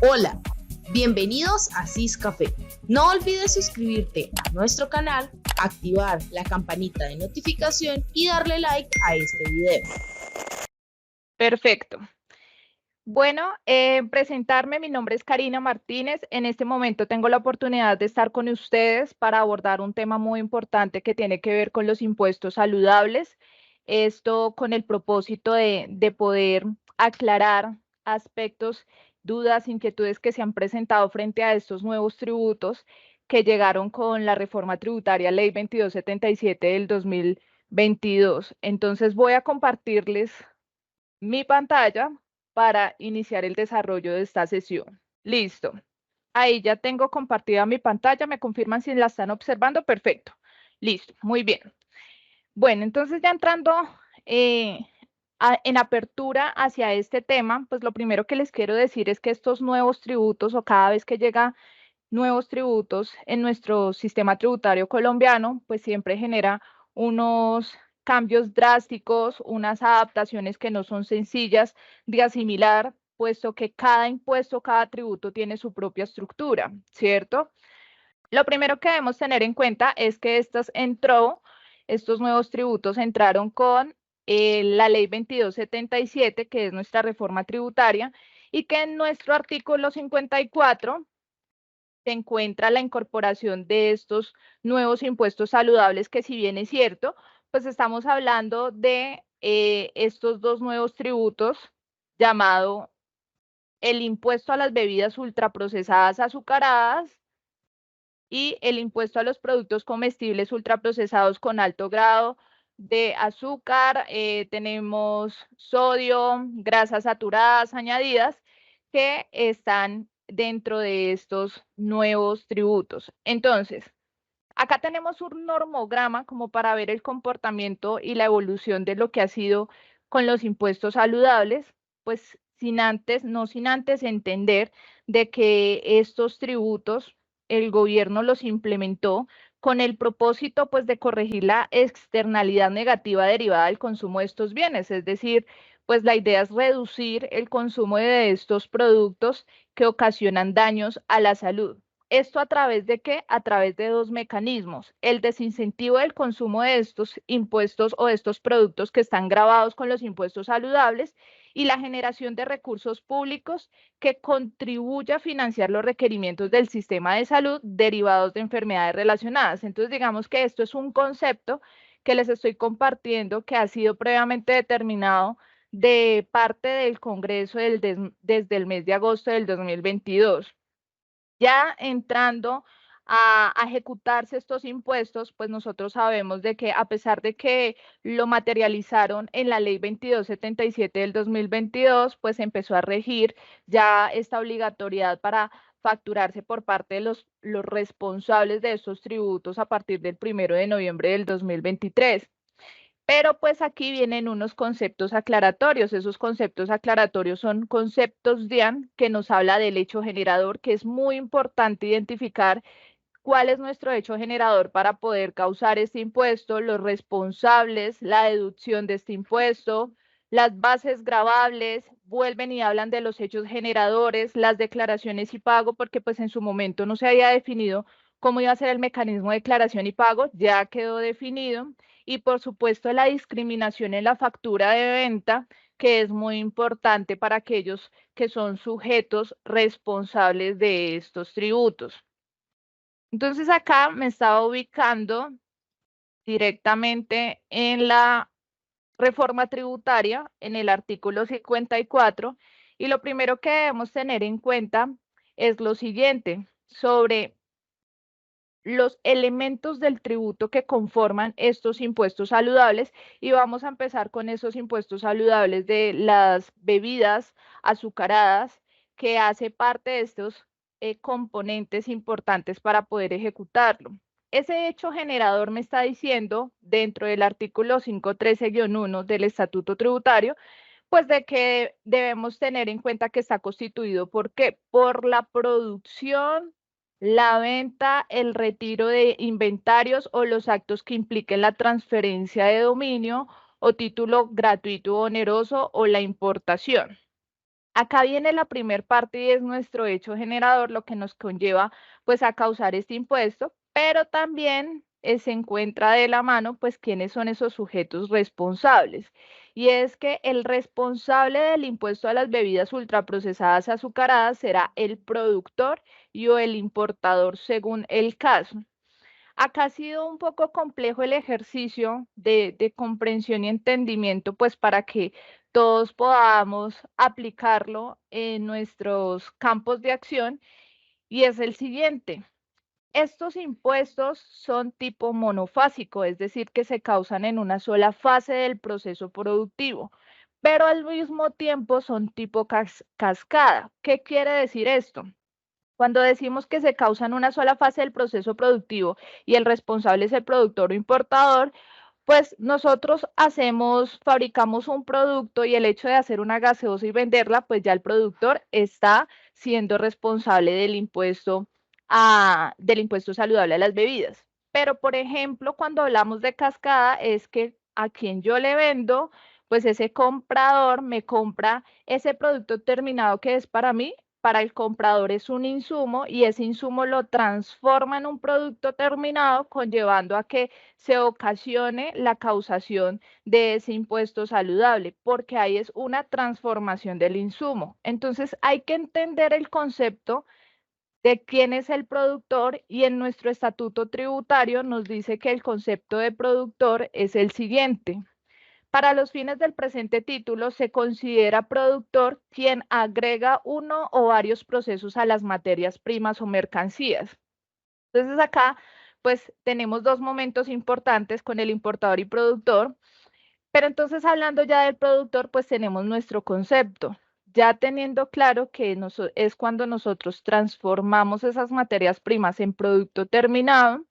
Hola, bienvenidos a CIS Café. No olvides suscribirte a nuestro canal, activar la campanita de notificación y darle like a este video. Perfecto. Bueno, presentarme, mi nombre es Karina Martínez. En este momento tengo la oportunidad de estar con ustedes para abordar un tema muy importante que tiene que ver con los impuestos saludables. Esto con el propósito de poder aclarar aspectos, dudas, inquietudes que se han presentado frente a estos nuevos tributos que llegaron con la reforma tributaria Ley 2277 del 2022. Entonces voy a compartirles mi pantalla para iniciar el desarrollo de esta sesión. Listo. Ahí ya tengo compartida mi pantalla. ¿Me confirman si la están observando? Perfecto. Listo. Muy bien. Bueno, entonces ya entrando en apertura hacia este tema, pues lo primero que les quiero decir es que estos nuevos tributos o cada vez que llega nuevos tributos en nuestro sistema tributario colombiano, pues siempre genera unos cambios drásticos, unas adaptaciones que no son sencillas de asimilar, puesto que cada impuesto, cada tributo tiene su propia estructura, ¿cierto? Lo primero que debemos tener en cuenta es que estos nuevos tributos entraron con la ley 2277, que es nuestra reforma tributaria, y que en nuestro artículo 54 se encuentra la incorporación de estos nuevos impuestos saludables, que si bien es cierto, pues estamos hablando de estos dos nuevos tributos llamado el impuesto a las bebidas ultraprocesadas azucaradas y el impuesto a los productos comestibles ultraprocesados con alto grado de azúcar, tenemos sodio, grasas saturadas añadidas que están dentro de estos nuevos tributos. Entonces, acá tenemos un normograma como para ver el comportamiento y la evolución de lo que ha sido con los impuestos saludables, pues no sin antes entender de que estos tributos el gobierno los implementó con el propósito pues de corregir la externalidad negativa derivada del consumo de estos bienes, es decir, pues la idea es reducir el consumo de estos productos que ocasionan daños a la salud. ¿Esto a través de qué? A través de dos mecanismos. El desincentivo del consumo de estos impuestos o de estos productos que están gravados con los impuestos saludables y la generación de recursos públicos que contribuya a financiar los requerimientos del sistema de salud derivados de enfermedades relacionadas. Entonces, digamos que esto es un concepto que les estoy compartiendo que ha sido previamente determinado de parte del Congreso desde el mes de agosto del 2022. Ya entrando a ejecutarse estos impuestos, pues nosotros sabemos de que a pesar de que lo materializaron en la ley 2277 del 2022, pues empezó a regir ya esta obligatoriedad para facturarse por parte de los responsables de estos tributos a partir del 1 de noviembre del 2023. Pero pues aquí vienen unos conceptos aclaratorios. Esos conceptos aclaratorios son conceptos DIAN que nos habla del hecho generador, que es muy importante identificar cuál es nuestro hecho generador para poder causar este impuesto, los responsables, la deducción de este impuesto, las bases gravables, vuelven y hablan de los hechos generadores, las declaraciones y pago, porque pues en su momento no se había definido cómo iba a ser el mecanismo de declaración y pago, ya quedó definido. Y por supuesto la discriminación en la factura de venta, que es muy importante para aquellos que son sujetos responsables de estos tributos. Entonces acá me estaba ubicando directamente en la reforma tributaria, en el artículo 54, y lo primero que debemos tener en cuenta es lo siguiente, sobre los elementos del tributo que conforman estos impuestos saludables, y vamos a empezar con esos impuestos saludables de las bebidas azucaradas, que hace parte de estos componentes importantes para poder ejecutarlo. Ese hecho generador me está diciendo, dentro del artículo 513-1 del Estatuto Tributario, pues de que debemos tener en cuenta que está constituido, ¿por qué? Por la producción, la venta, el retiro de inventarios o los actos que impliquen la transferencia de dominio o título gratuito o oneroso o la importación. Acá viene la primer parte y es nuestro hecho generador, lo que nos conlleva pues a causar este impuesto, pero también se encuentra de la mano pues quiénes son esos sujetos responsables. Y es que el responsable del impuesto a las bebidas ultraprocesadas azucaradas será el productor y o el importador según el caso. Acá ha sido un poco complejo el ejercicio de comprensión y entendimiento, pues para que todos podamos aplicarlo en nuestros campos de acción, y es el siguiente. Estos impuestos son tipo monofásico, es decir, que se causan en una sola fase del proceso productivo, pero al mismo tiempo son tipo cascada. ¿Qué quiere decir esto? Cuando decimos que se causa en una sola fase del proceso productivo y el responsable es el productor o importador, pues nosotros fabricamos un producto y el hecho de hacer una gaseosa y venderla, pues ya el productor está siendo responsable del impuesto saludable a las bebidas. Pero, por ejemplo, cuando hablamos de cascada, es que a quien yo le vendo, pues ese comprador me compra ese producto terminado que es para mí. Para el comprador es un insumo y ese insumo lo transforma en un producto terminado, conllevando a que se ocasione la causación de ese impuesto saludable, porque ahí es una transformación del insumo. Entonces hay que entender el concepto de quién es el productor, y en nuestro estatuto tributario nos dice que el concepto de productor es el siguiente. Para los fines del presente título, se considera productor quien agrega uno o varios procesos a las materias primas o mercancías. Entonces acá, pues tenemos dos momentos importantes con el importador y productor, pero entonces hablando ya del productor, pues tenemos nuestro concepto. Ya teniendo claro que es cuando nosotros transformamos esas materias primas en producto terminado,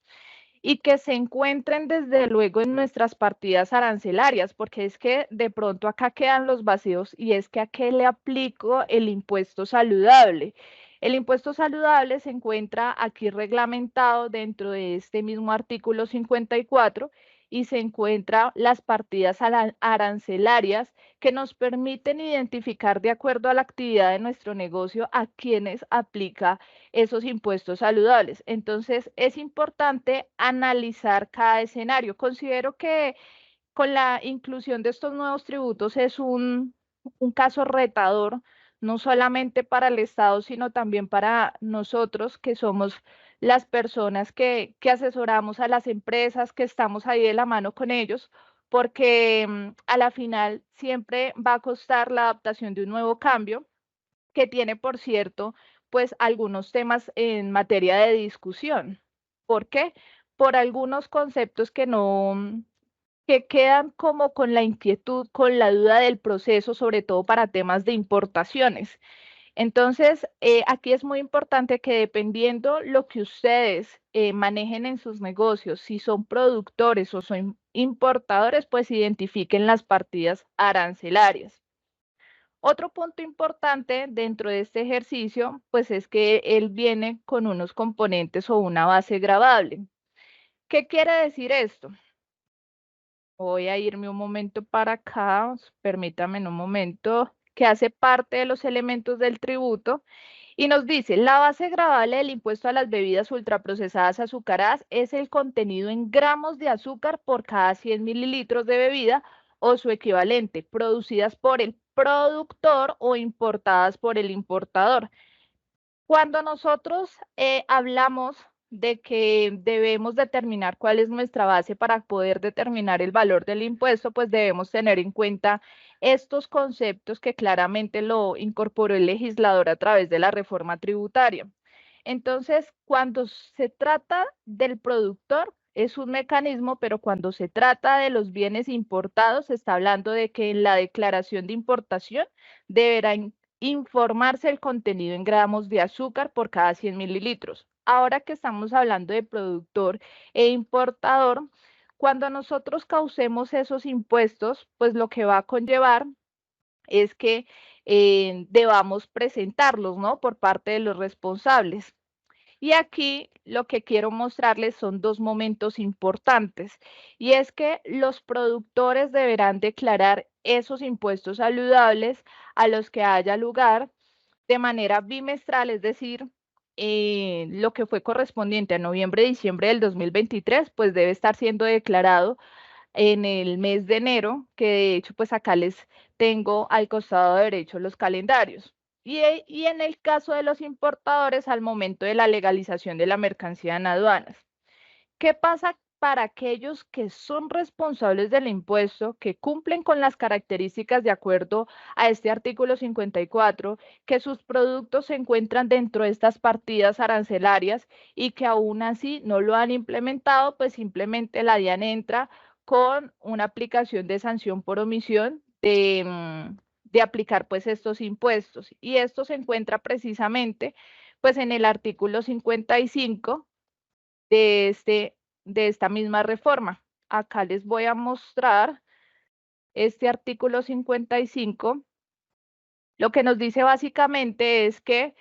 y que se encuentren desde luego en nuestras partidas arancelarias, porque es que de pronto acá quedan los vacíos, y es que a qué le aplico el impuesto saludable. El impuesto saludable se encuentra aquí reglamentado dentro de este mismo artículo 54 y se encuentra las partidas arancelarias que nos permiten identificar de acuerdo a la actividad de nuestro negocio a quienes aplica esos impuestos saludables. Entonces, es importante analizar cada escenario. Considero que con la inclusión de estos nuevos tributos es un caso retador, no solamente para el Estado, sino también para nosotros, que somos las personas que asesoramos a las empresas, que estamos ahí de la mano con ellos, porque a la final siempre va a costar la adaptación de un nuevo cambio que tiene, por cierto, pues algunos temas en materia de discusión. ¿Por qué? Por algunos conceptos que quedan como con la inquietud, con la duda del proceso, sobre todo para temas de importaciones. Entonces, aquí es muy importante que dependiendo lo que ustedes manejen en sus negocios, si son productores o son importadores, pues identifiquen las partidas arancelarias. Otro punto importante dentro de este ejercicio, pues es que él viene con unos componentes o una base gravable. ¿Qué quiere decir esto? Voy a irme un momento para acá, permítame un momento, que hace parte de los elementos del tributo y nos dice, la base gravable del impuesto a las bebidas ultraprocesadas azucaradas es el contenido en gramos de azúcar por cada 100 mililitros de bebida o su equivalente, producidas por el productor o importadas por el importador. Cuando nosotros hablamos de que debemos determinar cuál es nuestra base para poder determinar el valor del impuesto, pues debemos tener en cuenta estos conceptos que claramente lo incorporó el legislador a través de la reforma tributaria. Entonces, cuando se trata del productor, es un mecanismo, pero cuando se trata de los bienes importados, se está hablando de que en la declaración de importación deberá informarse el contenido en gramos de azúcar por cada 100 mililitros. Ahora que estamos hablando de productor e importador, cuando nosotros causemos esos impuestos, pues lo que va a conllevar es que debamos presentarlos, ¿no? Por parte de los responsables. Y aquí lo que quiero mostrarles son dos momentos importantes, y es que los productores deberán declarar esos impuestos saludables a los que haya lugar de manera bimestral, es decir, lo que fue correspondiente a noviembre, diciembre del 2023, pues debe estar siendo declarado en el mes de enero, que de hecho pues acá les tengo al costado derecho los calendarios. Y en el caso de los importadores, al momento de la legalización de la mercancía en aduanas. ¿Qué pasa para aquellos que son responsables del impuesto, que cumplen con las características de acuerdo a este artículo 54, que sus productos se encuentran dentro de estas partidas arancelarias y que aún así no lo han implementado? Pues simplemente la DIAN entra con una aplicación de sanción por omisión de aplicar pues estos impuestos. Y esto se encuentra precisamente pues en el artículo 55 de, de esta misma reforma. Acá les voy a mostrar este artículo 55. Lo que nos dice básicamente es que,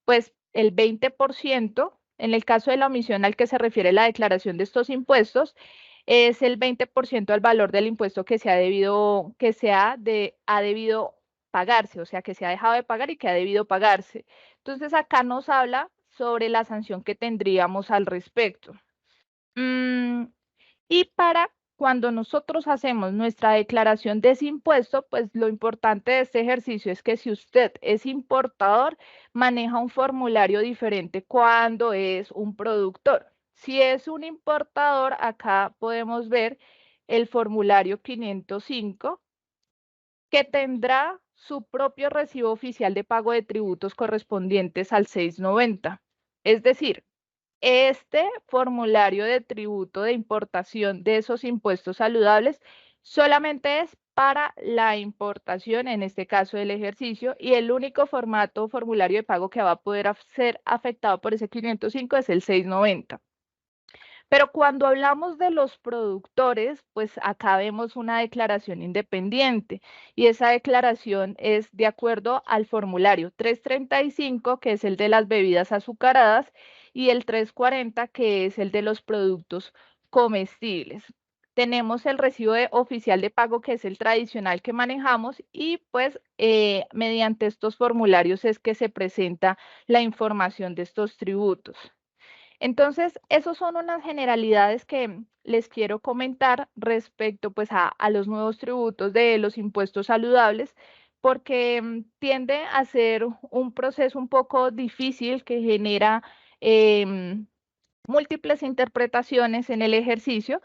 pues, el 20%, en el caso de la omisión al que se refiere la declaración de estos impuestos, es el 20% del valor del impuesto que ha debido pagarse, o sea, que se ha dejado de pagar y que ha debido pagarse. Entonces, acá nos habla sobre la sanción que tendríamos al respecto. Mm, y para cuando nosotros hacemos nuestra declaración de ese impuesto, pues lo importante de este ejercicio es que si usted es importador, maneja un formulario diferente cuando es un productor. Si es un importador, acá podemos ver el formulario 505, que tendrá su propio recibo oficial de pago de tributos correspondientes al 690. Es decir, este formulario de tributo de importación de esos impuestos saludables solamente es para la importación, en este caso del ejercicio, y el único formato formulario de pago que va a poder ser afectado por ese 505 es el 690. Pero cuando hablamos de los productores, pues acá vemos una declaración independiente, y esa declaración es de acuerdo al formulario 335, que es el de las bebidas azucaradas, y el 340, que es el de los productos comestibles. Tenemos el recibo oficial de pago, que es el tradicional que manejamos, y pues mediante estos formularios es que se presenta la información de estos tributos. Entonces, esos son unas generalidades que les quiero comentar respecto pues a los nuevos tributos de los impuestos saludables, porque tiende a ser un proceso un poco difícil que genera em, múltiples interpretaciones en el ejercicio,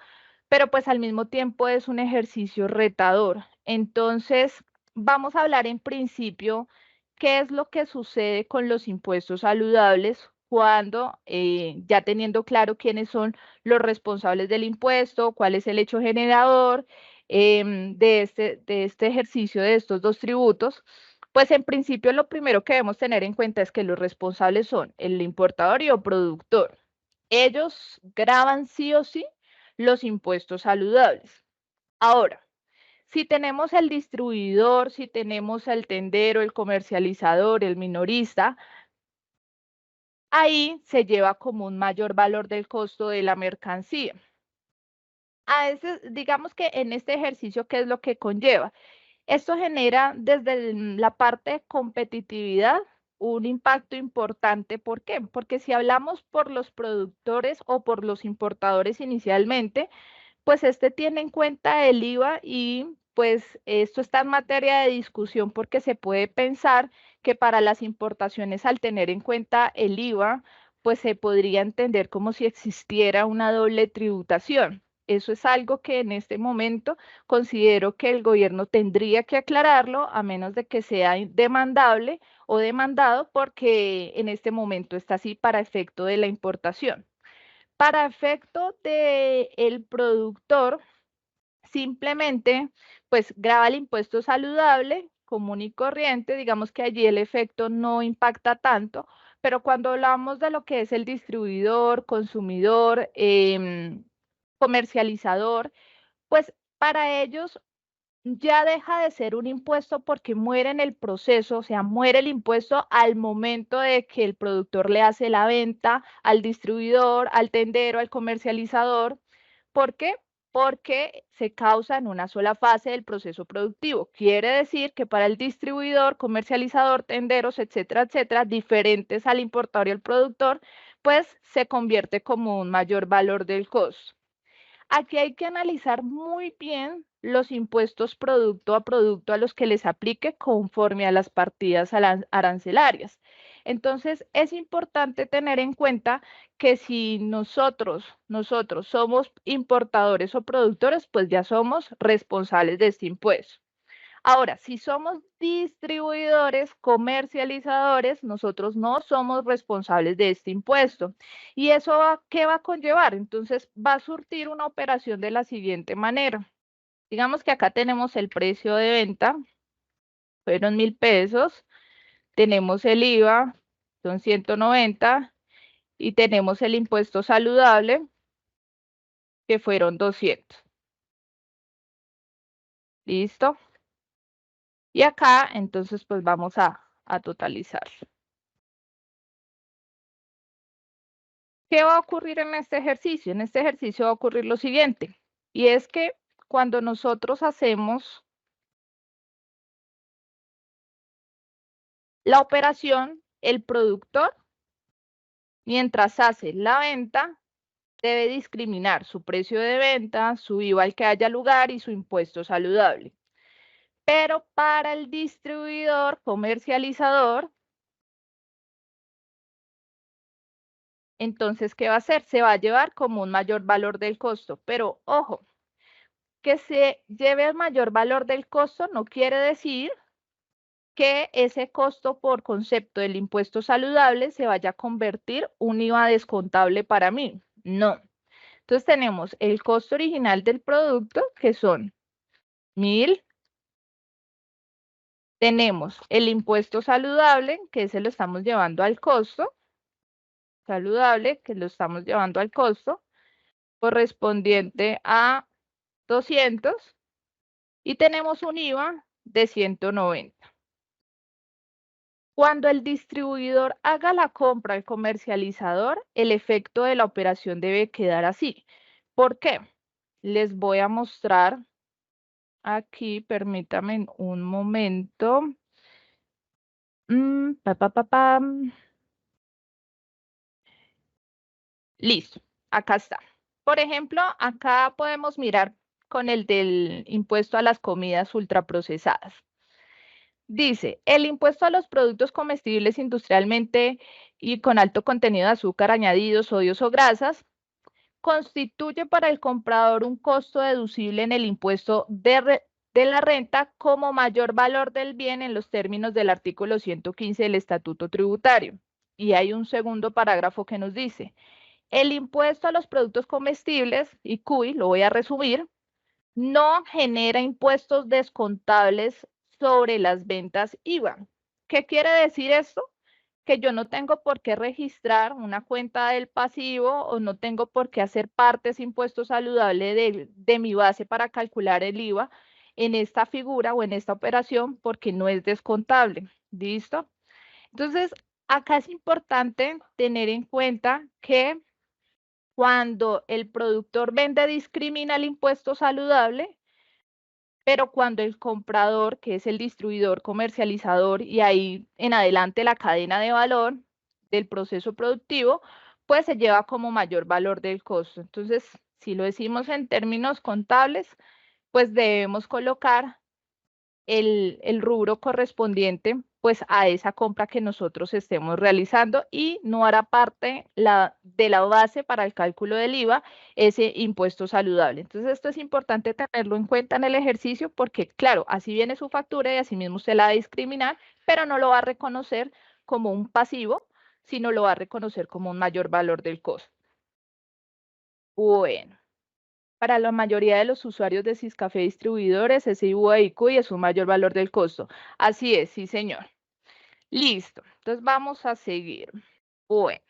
pero pues al mismo tiempo es un ejercicio retador. Entonces, vamos a hablar en principio qué es lo que sucede con los impuestos saludables cuando, ya teniendo claro quiénes son los responsables del impuesto, cuál es el hecho generador de este ejercicio de estos dos tributos. Pues en principio lo primero que debemos tener en cuenta es que los responsables son el importador y el productor. Ellos graban sí o sí los impuestos saludables. Ahora, si tenemos el distribuidor, si tenemos el tendero, el comercializador, el minorista, ahí se lleva como un mayor valor del costo de la mercancía. A veces, digamos que en este ejercicio, ¿qué es lo que conlleva? Esto genera desde la parte de competitividad un impacto importante. ¿Por qué? Porque si hablamos por los productores o por los importadores inicialmente, pues este tiene en cuenta el IVA, y pues esto está en materia de discusión porque se puede pensar que para las importaciones, al tener en cuenta el IVA, pues se podría entender como si existiera una doble tributación. Eso es algo que en este momento considero que el gobierno tendría que aclararlo, a menos de que sea demandable o demandado, porque en este momento está así para efecto de la importación. Para efecto del productor, simplemente pues graba el impuesto saludable común y corriente, digamos que allí el efecto no impacta tanto, pero cuando hablamos de lo que es el distribuidor, consumidor, comercializador, pues para ellos ya deja de ser un impuesto porque muere en el proceso, o sea, muere el impuesto al momento de que el productor le hace la venta al distribuidor, al tendero, al comercializador. ¿Por qué? Porque se causa en una sola fase del proceso productivo. Quiere decir que para el distribuidor, comercializador, tenderos, etcétera, diferentes al importador y al productor, pues se convierte como un mayor valor del costo. Aquí hay que analizar muy bien los impuestos producto a producto a los que les aplique conforme a las partidas arancelarias. Entonces, es importante tener en cuenta que si nosotros somos importadores o productores, pues ya somos responsables de este impuesto. Ahora, si somos distribuidores, comercializadores, nosotros no somos responsables de este impuesto. ¿Y eso qué va a conllevar? Entonces, va a surtir una operación de la siguiente manera. Digamos que acá tenemos el precio de venta, fueron 1.000 pesos, tenemos el IVA, son 190, y tenemos el impuesto saludable, que fueron 200. ¿Listo? Y acá, entonces, pues vamos a totalizar. ¿Qué va a ocurrir en este ejercicio? En este ejercicio va a ocurrir lo siguiente, y es que cuando nosotros hacemos la operación, el productor, mientras hace la venta, debe discriminar su precio de venta, su IVA al que haya lugar y su impuesto saludable. Pero para el distribuidor, comercializador, entonces, ¿qué va a hacer? Se va a llevar como un mayor valor del costo, pero ojo, que se lleve el mayor valor del costo no quiere decir que ese costo por concepto del impuesto saludable se vaya a convertir un IVA descontable para mí. No. Entonces tenemos el costo original del producto, que son 1.000. Tenemos el impuesto saludable, que ese lo estamos llevando al costo. Saludable, que lo estamos llevando al costo, correspondiente a 200. Y tenemos un IVA de 190. Cuando el distribuidor haga la compra al comercializador, el efecto de la operación debe quedar así. ¿Por qué? Les voy a mostrar aquí, permítame un momento. Pam. Listo, acá está. Por ejemplo, acá podemos mirar con el del impuesto a las comidas ultraprocesadas. Dice, el impuesto a los productos comestibles industrialmente y con alto contenido de azúcar añadidos, sodios o grasas constituye para el comprador un costo deducible en el impuesto de la renta como mayor valor del bien en los términos del artículo 115 del Estatuto Tributario. Y hay un segundo parágrafo que nos dice, el impuesto a los productos comestibles, y CUI, lo voy a resumir, no genera impuestos descontables sobre las ventas IVA. ¿Qué quiere decir esto? Que yo no tengo por qué registrar una cuenta del pasivo o no tengo por qué hacer partes impuesto saludable de mi base para calcular el IVA en esta figura o en esta operación porque no es descontable. ¿Listo? Entonces, acá es importante tener en cuenta que cuando el productor vende discrimina el impuesto saludable, pero cuando el comprador, que es el distribuidor, comercializador y ahí en adelante la cadena de valor del proceso productivo, pues se lleva como mayor valor del costo. Entonces, si lo decimos en términos contables, pues debemos colocar el rubro correspondiente pues a esa compra que nosotros estemos realizando y no hará parte de la base para el cálculo del IVA ese impuesto saludable. Entonces esto es importante tenerlo en cuenta en el ejercicio porque claro, así viene su factura y así mismo usted la va a discriminar, pero no lo va a reconocer como un pasivo, sino lo va a reconocer como un mayor valor del costo. Bueno. Para la mayoría de los usuarios de Siscafé distribuidores, ese IVA y CUI es un mayor valor del costo. Así es, sí, señor. Listo. Entonces vamos a seguir. Bueno,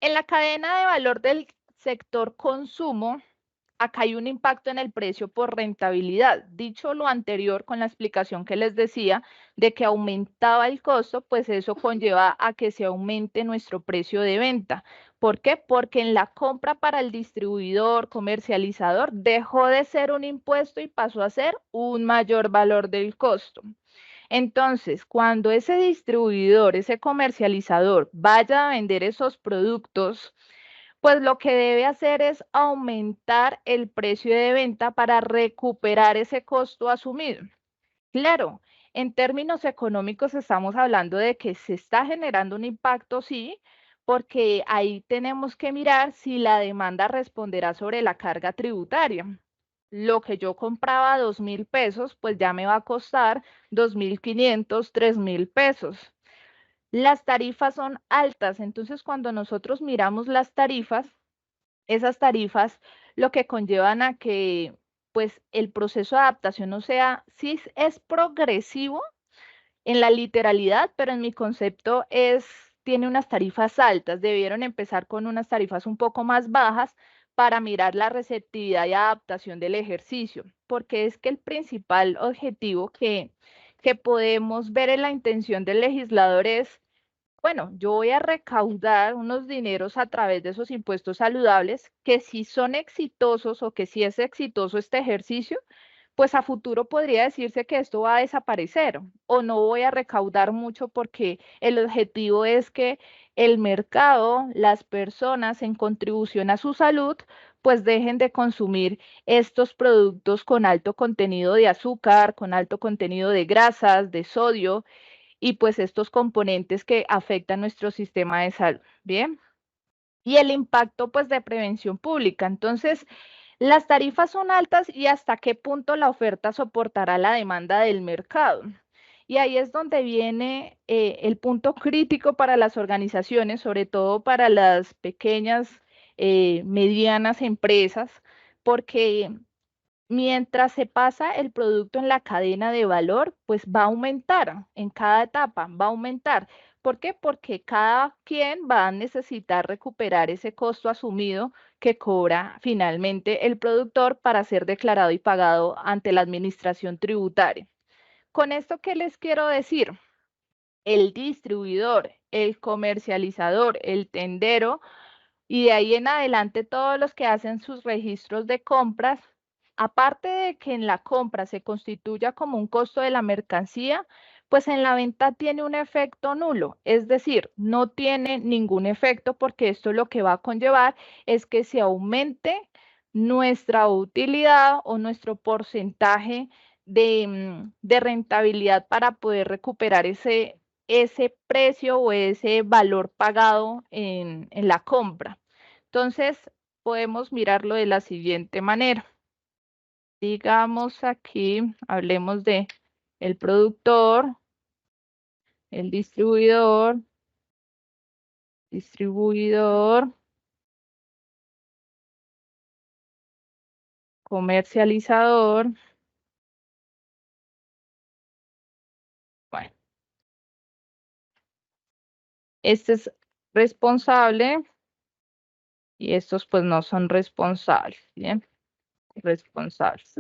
en la cadena de valor del sector consumo, acá hay un impacto en el precio por rentabilidad. Dicho lo anterior, con la explicación que les decía de que aumentaba el costo, pues eso conlleva a que se aumente nuestro precio de venta. ¿Por qué? Porque en la compra para el distribuidor, comercializador, dejó de ser un impuesto y pasó a ser un mayor valor del costo. Entonces, cuando ese distribuidor, ese comercializador vaya a vender esos productos, pues lo que debe hacer es aumentar el precio de venta para recuperar ese costo asumido. Claro, en términos económicos estamos hablando de que se está generando un impacto, sí, porque ahí tenemos que mirar si la demanda responderá sobre la carga tributaria. Lo que yo compraba a 2.000 pesos, pues ya me va a costar 2.500, 3.000 pesos. Las tarifas son altas, entonces cuando nosotros miramos las tarifas, esas tarifas lo que conllevan a que pues el proceso de adaptación no sea, sí es progresivo en la literalidad, pero en mi concepto tiene unas tarifas altas. Debieron empezar con unas tarifas un poco más bajas para mirar la receptividad y adaptación del ejercicio, porque es que el principal objetivo que podemos ver en la intención del legislador es, bueno, yo voy a recaudar unos dineros a través de esos impuestos saludables que si son exitosos o que si es exitoso este ejercicio, pues a futuro podría decirse que esto va a desaparecer o no voy a recaudar mucho porque el objetivo es que el mercado, las personas en contribución a su salud, pues dejen de consumir estos productos con alto contenido de azúcar, con alto contenido de grasas, de sodio y pues estos componentes que afectan nuestro sistema de salud. Bien. Y el impacto pues de prevención pública. Entonces, las tarifas son altas y hasta qué punto la oferta soportará la demanda del mercado. Y ahí es donde viene el punto crítico para las organizaciones, sobre todo para las pequeñas, medianas empresas, porque mientras se pasa el producto en la cadena de valor, pues va a aumentar en cada etapa, va a aumentar. ¿Por qué? Porque cada quien va a necesitar recuperar ese costo asumido que cobra finalmente el productor para ser declarado y pagado ante la administración tributaria. Con esto, ¿qué les quiero decir? El distribuidor, el comercializador, el tendero y de ahí en adelante todos los que hacen sus registros de compras, aparte de que en la compra se constituya como un costo de la mercancía, pues en la venta tiene un efecto nulo, es decir, no tiene ningún efecto porque esto lo que va a conllevar es que se aumente nuestra utilidad o nuestro porcentaje de rentabilidad para poder recuperar ese precio o ese valor pagado en la compra. Entonces, podemos mirarlo de la siguiente manera. Digamos aquí, hablemos de el productor, el distribuidor, comercializador. Bueno, este es responsable y estos pues no son responsables, ¿bien? Responsables.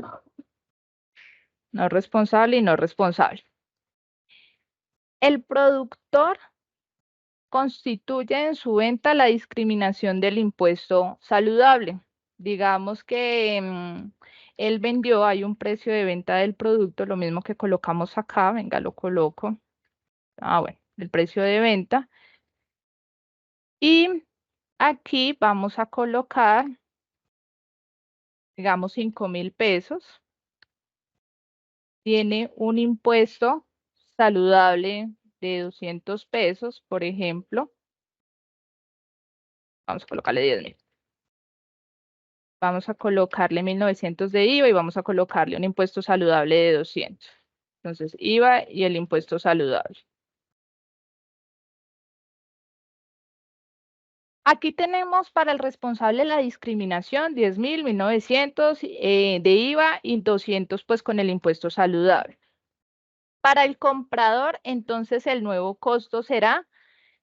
No responsable y no responsable. El productor constituye en su venta la discriminación del impuesto saludable. Digamos que él vendió, hay un precio de venta del producto, lo mismo que colocamos acá, venga, lo coloco. Bueno, el precio de venta. Y aquí vamos a colocar, digamos, 5.000 pesos. Tiene un impuesto saludable de 200 pesos, por ejemplo. Vamos a colocarle 10.000. Vamos a colocarle 1.900 de IVA y vamos a colocarle un impuesto saludable de 200. Entonces, IVA y el impuesto saludable. Aquí tenemos para el responsable la discriminación, 10.000, 1.900 de IVA y 200 pues con el impuesto saludable. Para el comprador, entonces el nuevo costo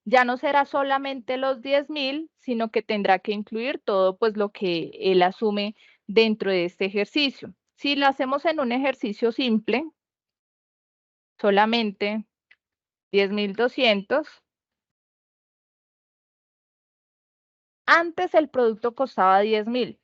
ya no será solamente los 10.000, sino que tendrá que incluir todo pues lo que él asume dentro de este ejercicio. Si lo hacemos en un ejercicio simple, solamente 10.200, antes el producto costaba 10.000.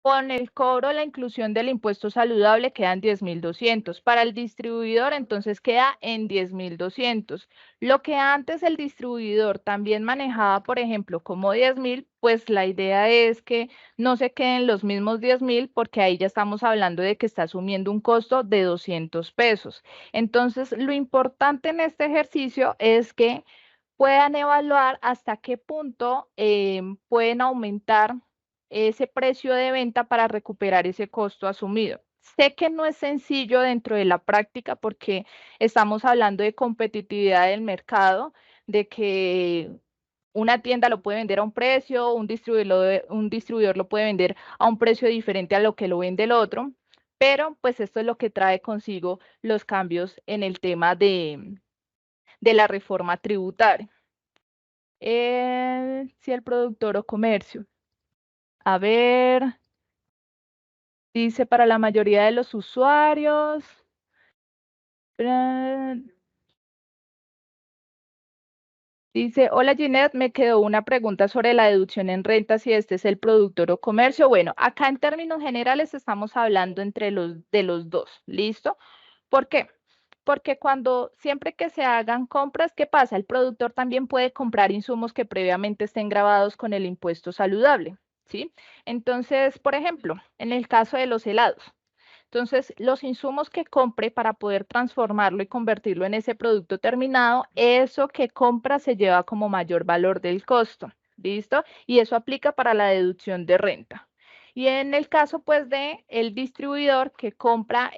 Con el cobro, la inclusión del impuesto saludable quedan 10.200. Para el distribuidor, entonces queda en 10.200. Lo que antes el distribuidor también manejaba, por ejemplo, como 10.000, pues la idea es que no se queden los mismos 10.000 porque ahí ya estamos hablando de que está asumiendo un costo de 200 pesos. Entonces, lo importante en este ejercicio es que puedan evaluar hasta qué punto pueden aumentar ese precio de venta para recuperar ese costo asumido. Sé que no es sencillo dentro de la práctica porque estamos hablando de competitividad del mercado, de que una tienda lo puede vender a un precio, un distribuidor lo puede vender a un precio diferente a lo que lo vende el otro, pero pues esto es lo que trae consigo los cambios en el tema de la reforma tributaria. Si el productor o comercio. A ver, dice para la mayoría de los usuarios. Dice, hola Ginette, me quedó una pregunta sobre la deducción en renta, si este es el productor o comercio. Bueno, acá en términos generales estamos hablando de los dos, ¿listo? ¿Por qué? Porque siempre que se hagan compras, ¿qué pasa? El productor también puede comprar insumos que previamente estén grabados con el impuesto saludable, ¿sí? Entonces, por ejemplo, en el caso de los helados, entonces, los insumos que compre para poder transformarlo y convertirlo en ese producto terminado, eso que compra se lleva como mayor valor del costo, ¿listo? Y eso aplica para la deducción de renta. Y en el caso, pues, de el distribuidor que compra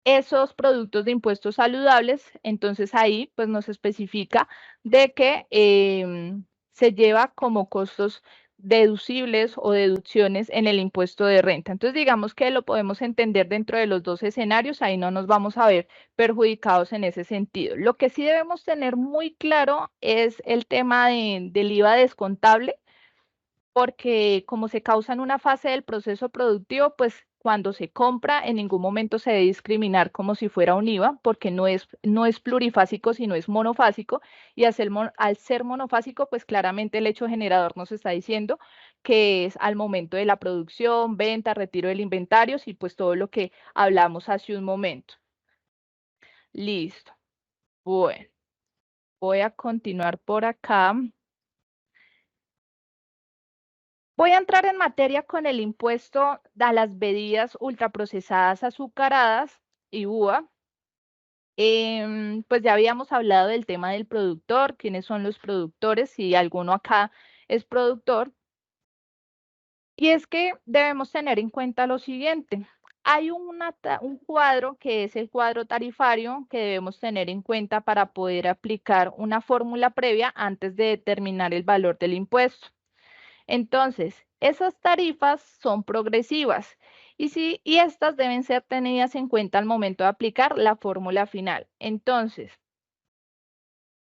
esos productos de impuestos saludables, entonces ahí, pues, nos especifica de que se lleva como costos deducibles o deducciones en el impuesto de renta. Entonces, digamos que lo podemos entender dentro de los dos escenarios, ahí no nos vamos a ver perjudicados en ese sentido. Lo que sí debemos tener muy claro es el tema del IVA descontable, porque como se causa en una fase del proceso productivo, pues cuando se compra en ningún momento se debe discriminar como si fuera un IVA, porque no es plurifásico, sino es monofásico, y al ser monofásico, pues claramente el hecho generador nos está diciendo que es al momento de la producción, venta, retiro del inventario, y pues todo lo que hablamos hace un momento. Listo. Bueno, voy a continuar por acá. Voy a entrar en materia con el impuesto a las bebidas ultraprocesadas azucaradas y uva. Pues ya habíamos hablado del tema del productor, quiénes son los productores, si alguno acá es productor. Y es que debemos tener en cuenta lo siguiente. Hay un cuadro que es el cuadro tarifario que debemos tener en cuenta para poder aplicar una fórmula previa antes de determinar el valor del impuesto. Entonces, esas tarifas son progresivas y estas deben ser tenidas en cuenta al momento de aplicar la fórmula final. Entonces,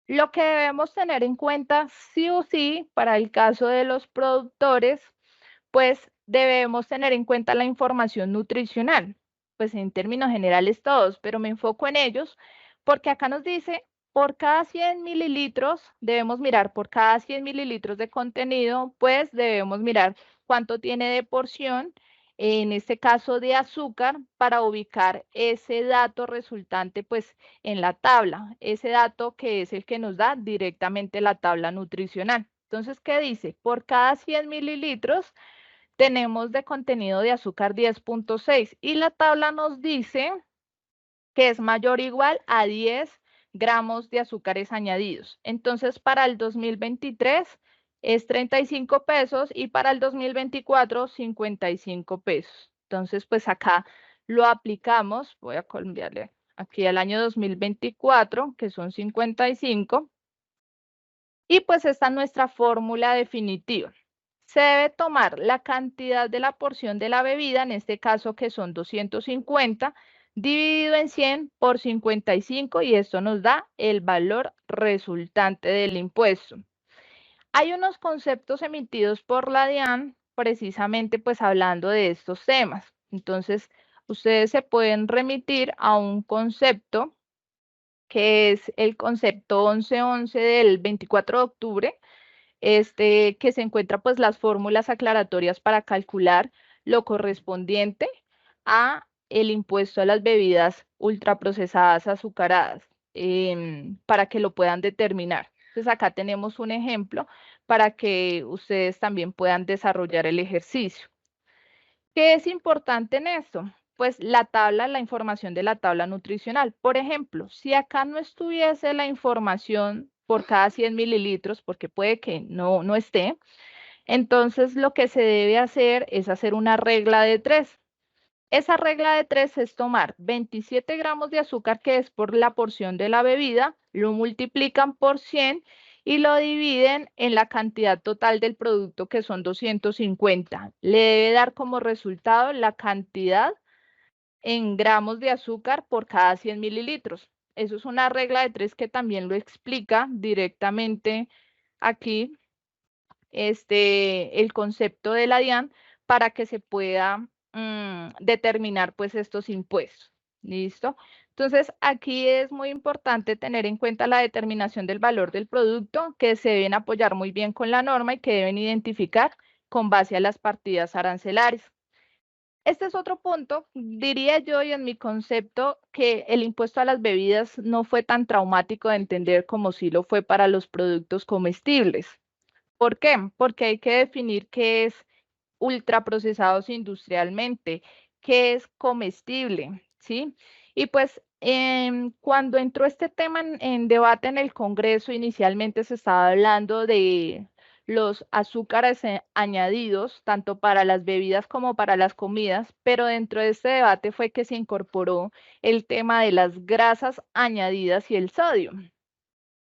lo que debemos tener en cuenta sí o sí para el caso de los productores, pues debemos tener en cuenta la información nutricional, pues en términos generales todos, pero me enfoco en ellos porque acá nos dice, por cada 100 mililitros, debemos mirar por cada 100 mililitros de contenido, pues debemos mirar cuánto tiene de porción, en este caso de azúcar, para ubicar ese dato resultante, pues en la tabla, ese dato que es el que nos da directamente la tabla nutricional. Entonces, ¿qué dice? Por cada 100 mililitros, tenemos de contenido de azúcar 10.6 y la tabla nos dice que es mayor o igual a 10 gramos de azúcares añadidos. Entonces, para el 2023 es 35 pesos y para el 2024 55 pesos. Entonces, pues acá lo aplicamos. Voy a cambiarle aquí al año 2024, que son 55. Y pues esta es nuestra fórmula definitiva. Se debe tomar la cantidad de la porción de la bebida, en este caso que son 250, dividido en 100 por 55 y esto nos da el valor resultante del impuesto. Hay unos conceptos emitidos por la DIAN precisamente pues hablando de estos temas. Entonces, ustedes se pueden remitir a un concepto que es el concepto 1111 del 24 de octubre, que se encuentra pues las fórmulas aclaratorias para calcular lo correspondiente a el impuesto a las bebidas ultraprocesadas azucaradas, para que lo puedan determinar. Entonces acá tenemos un ejemplo para que ustedes también puedan desarrollar el ejercicio. ¿Qué es importante en esto? Pues la información de la tabla nutricional. Por ejemplo, si acá no estuviese la información por cada 100 mililitros, porque puede que no esté, entonces lo que se debe hacer es hacer una regla de 3. Esa regla de 3 es tomar 27 gramos de azúcar, que es por la porción de la bebida, lo multiplican por 100 y lo dividen en la cantidad total del producto, que son 250. Le debe dar como resultado la cantidad en gramos de azúcar por cada 100 mililitros. Eso es una regla de 3 que también lo explica directamente aquí el concepto de la DIAN, para que se pueda determinar pues estos impuestos. ¿Listo? Entonces, aquí es muy importante tener en cuenta la determinación del valor del producto, que se deben apoyar muy bien con la norma y que deben identificar con base a las partidas arancelarias. Este es otro punto, diría yo, y en mi concepto, que el impuesto a las bebidas no fue tan traumático de entender como sí lo fue para los productos comestibles. ¿Por qué? Porque hay que definir qué es ultraprocesados industrialmente, qué es comestible, ¿sí? Y pues cuando entró este tema en debate en el Congreso, inicialmente se estaba hablando de los azúcares añadidos, tanto para las bebidas como para las comidas, pero dentro de este debate fue que se incorporó el tema de las grasas añadidas y el sodio,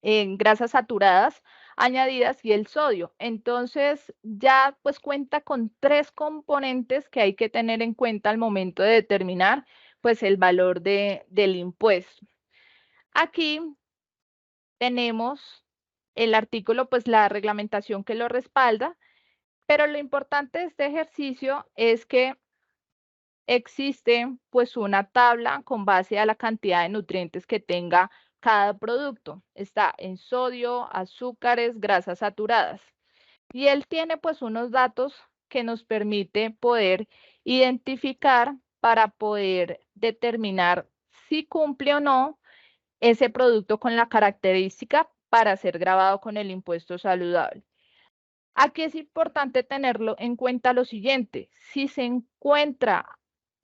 en grasas saturadas añadidas y el sodio. Entonces ya pues cuenta con 3 componentes que hay que tener en cuenta al momento de determinar pues el valor del impuesto. Aquí tenemos el artículo, pues la reglamentación que lo respalda, pero lo importante de este ejercicio es que existe pues una tabla con base a la cantidad de nutrientes que tenga cada producto. Está en sodio, azúcares, grasas saturadas. Y él tiene pues unos datos que nos permite poder identificar para poder determinar si cumple o no ese producto con la característica para ser grabado con el impuesto saludable. Aquí es importante tenerlo en cuenta lo siguiente: si se encuentra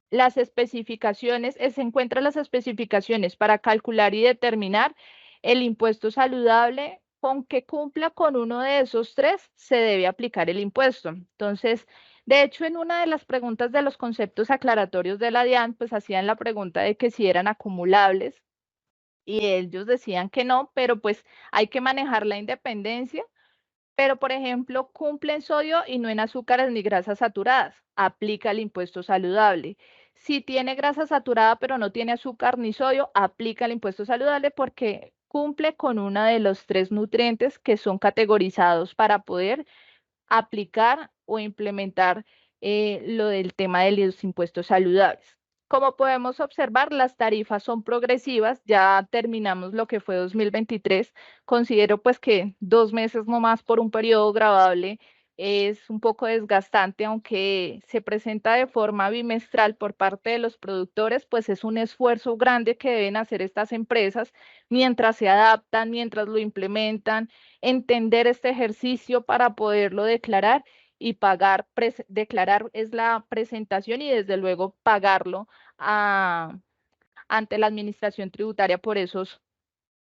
las especificaciones, se encuentran las especificaciones para calcular y determinar el impuesto saludable, con que cumpla con uno de esos 3, se debe aplicar el impuesto. Entonces, de hecho, en una de las preguntas de los conceptos aclaratorios de la DIAN, pues hacían la pregunta de que si eran acumulables y ellos decían que no, pero pues hay que manejar la independencia. Pero, por ejemplo, cumple en sodio y no en azúcares ni grasas saturadas, aplica el impuesto saludable. Si tiene grasa saturada pero no tiene azúcar ni sodio, aplica el impuesto saludable porque cumple con uno de los 3 nutrientes que son categorizados para poder aplicar o implementar lo del tema de los impuestos saludables. Como podemos observar, las tarifas son progresivas. Ya terminamos lo que fue 2023. Considero pues que 2 meses nomás por un periodo gravable es un poco desgastante, aunque se presenta de forma bimestral por parte de los productores, pues es un esfuerzo grande que deben hacer estas empresas mientras se adaptan, mientras lo implementan, entender este ejercicio para poderlo declarar y pagar. Declarar es la presentación y desde luego pagarlo ante la administración tributaria por esos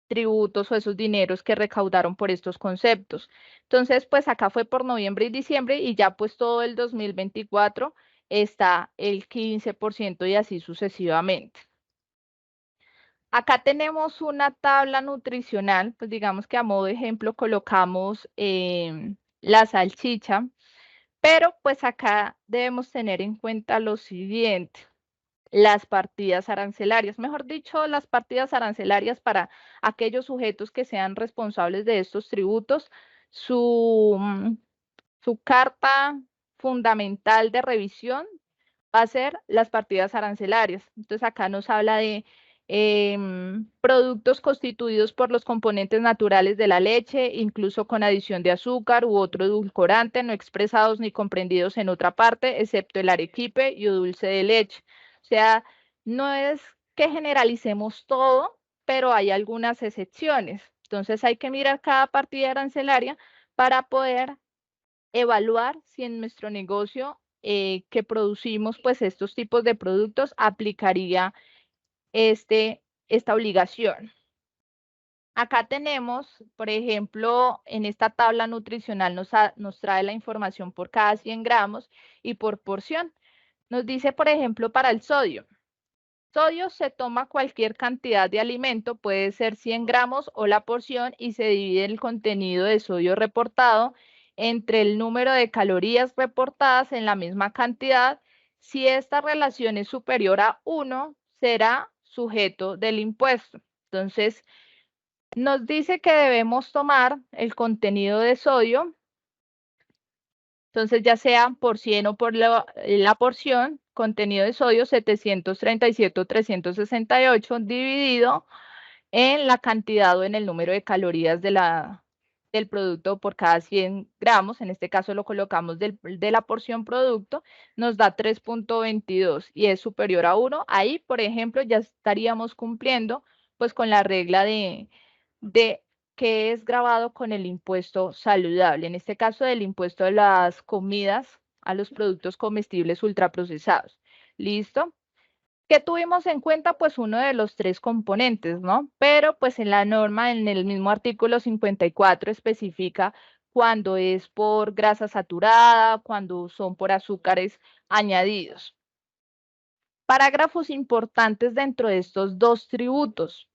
tributos o esos dineros que recaudaron por estos conceptos. Entonces, pues acá fue por noviembre y diciembre, y ya pues todo el 2024 está el 15% y así sucesivamente. Acá tenemos una tabla nutricional, pues digamos que a modo de ejemplo colocamos la salchicha, pero pues acá debemos tener en cuenta lo siguiente: las partidas arancelarias, mejor dicho, las partidas arancelarias para aquellos sujetos que sean responsables de estos tributos. Su carta fundamental de revisión va a ser las partidas arancelarias. Entonces acá nos habla de productos constituidos por los componentes naturales de la leche, incluso con adición de azúcar u otro edulcorante, no expresados ni comprendidos en otra parte, excepto el arequipe y o dulce de leche. O sea, no es que generalicemos todo, pero hay algunas excepciones. Entonces hay que mirar cada partida arancelaria para poder evaluar si en nuestro negocio que producimos pues estos tipos de productos aplicaría esta obligación. Acá tenemos, por ejemplo, en esta tabla nutricional nos trae la información por cada 100 gramos y por porción. Nos dice, por ejemplo, para el sodio. Sodio se toma cualquier cantidad de alimento, puede ser 100 gramos o la porción, y se divide el contenido de sodio reportado entre el número de calorías reportadas en la misma cantidad. Si esta relación es superior a 1, será sujeto del impuesto. Entonces, nos dice que debemos tomar el contenido de sodio, entonces ya sea por 100 o por la porción, contenido de sodio 737,368 dividido en la cantidad o en el número de calorías del producto por cada 100 gramos, en este caso lo colocamos de la porción producto, nos da 3,22 y es superior a 1. Ahí, por ejemplo, ya estaríamos cumpliendo pues con la regla de que es grabado con el impuesto saludable, en este caso del impuesto de las comidas a los productos comestibles ultraprocesados. ¿Listo? ¿Qué tuvimos en cuenta? Pues uno de los 3 componentes, ¿no? Pero pues en la norma, en el mismo artículo 54, especifica cuando es por grasa saturada, cuando son por azúcares añadidos. Parágrafos importantes dentro de estos 2 tributos.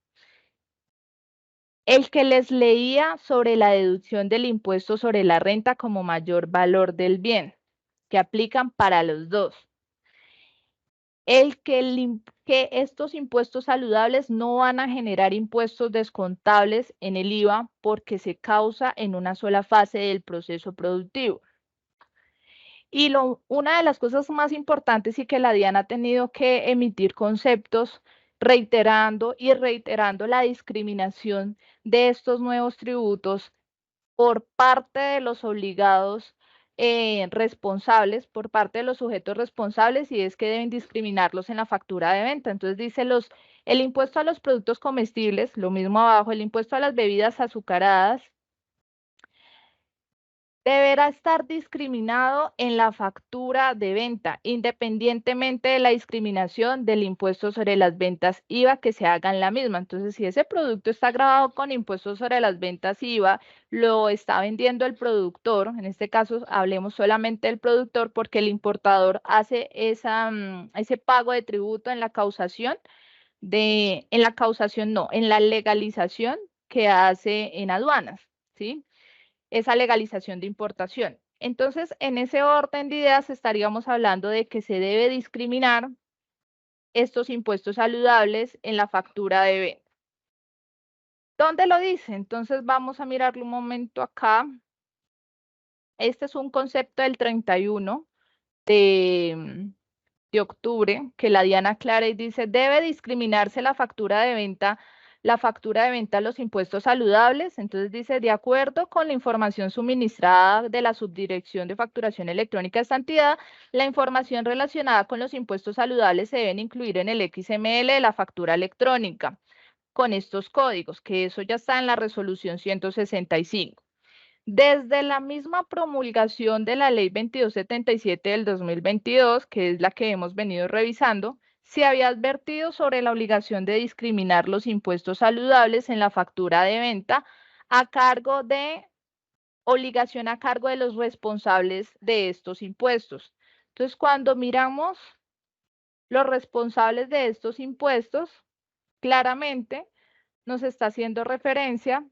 El que les leía sobre la deducción del impuesto sobre la renta como mayor valor del bien, que aplican para los 2. Que estos impuestos saludables no van a generar impuestos descontables en el IVA porque se causa en una sola fase del proceso productivo. Y una de las cosas más importantes y que la DIAN ha tenido que emitir conceptos reiterando y reiterando la discriminación de estos nuevos tributos por parte de los obligados responsables, por parte de los sujetos responsables, y es que deben discriminarlos en la factura de venta. Entonces dice el impuesto a los productos comestibles, lo mismo abajo, el impuesto a las bebidas azucaradas, deberá estar discriminado en la factura de venta, independientemente de la discriminación del impuesto sobre las ventas IVA que se haga en la misma. Entonces, si ese producto está grabado con impuestos sobre las ventas IVA, lo está vendiendo el productor, en este caso hablemos solamente del productor, porque el importador hace ese pago de tributo en la causación, en la legalización que hace en aduanas, ¿sí? Esa legalización de importación. Entonces, en ese orden de ideas estaríamos hablando de que se debe discriminar estos impuestos saludables en la factura de venta. ¿Dónde lo dice? Entonces vamos a mirarlo un momento acá. Este es un concepto del 31 de octubre que la DIAN aclara y dice, debe discriminarse la factura de venta los impuestos saludables. Entonces dice, de acuerdo con la información suministrada de la Subdirección de Facturación Electrónica de esta entidad, la información relacionada con los impuestos saludables se deben incluir en el XML de la factura electrónica con estos códigos, que eso ya está en la resolución 165. Desde la misma promulgación de la Ley 2277 del 2022, que es la que hemos venido revisando, se había advertido sobre la obligación de discriminar los impuestos saludables en la factura de venta obligación a cargo de los responsables de estos impuestos. Entonces, cuando miramos los responsables de estos impuestos, claramente nos está haciendo referencia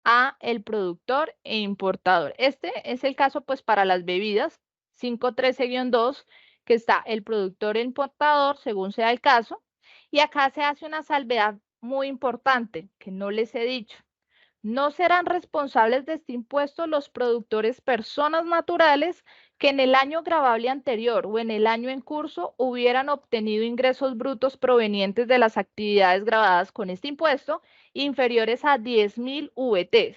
a el productor e importador. Este es el caso pues para las bebidas 513-2, que está el productor e importador según sea el caso, y acá se hace una salvedad muy importante que no les he dicho. No serán responsables de este impuesto los productores personas naturales que en el año gravable anterior o en el año en curso hubieran obtenido ingresos brutos provenientes de las actividades gravadas con este impuesto inferiores a 10.000 VTs.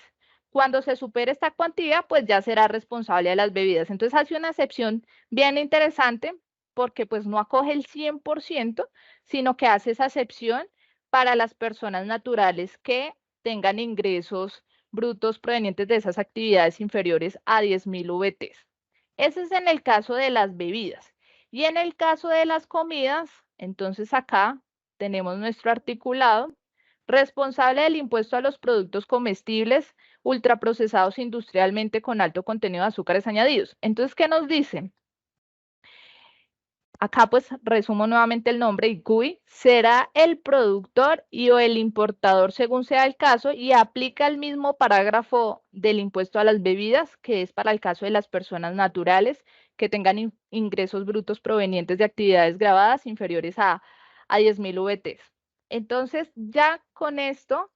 Cuando se supere esta cuantía, pues ya será responsable de las bebidas. Entonces hace una excepción bien interesante porque pues no acoge el 100%, sino que hace esa excepción para las personas naturales que tengan ingresos brutos provenientes de esas actividades inferiores a 10.000 VTs. Ese es en el caso de las bebidas. Y en el caso de las comidas, entonces acá tenemos nuestro articulado, responsable del impuesto a los productos comestibles ultraprocesados industrialmente con alto contenido de azúcares añadidos. Entonces, ¿qué nos dicen? Acá pues resumo nuevamente el nombre, ICUI, será el productor y o el importador según sea el caso y aplica el mismo parágrafo del impuesto a las bebidas, que es para el caso de las personas naturales que tengan ingresos brutos provenientes de actividades grabadas inferiores a 10.000 VTs. Entonces ya con esto,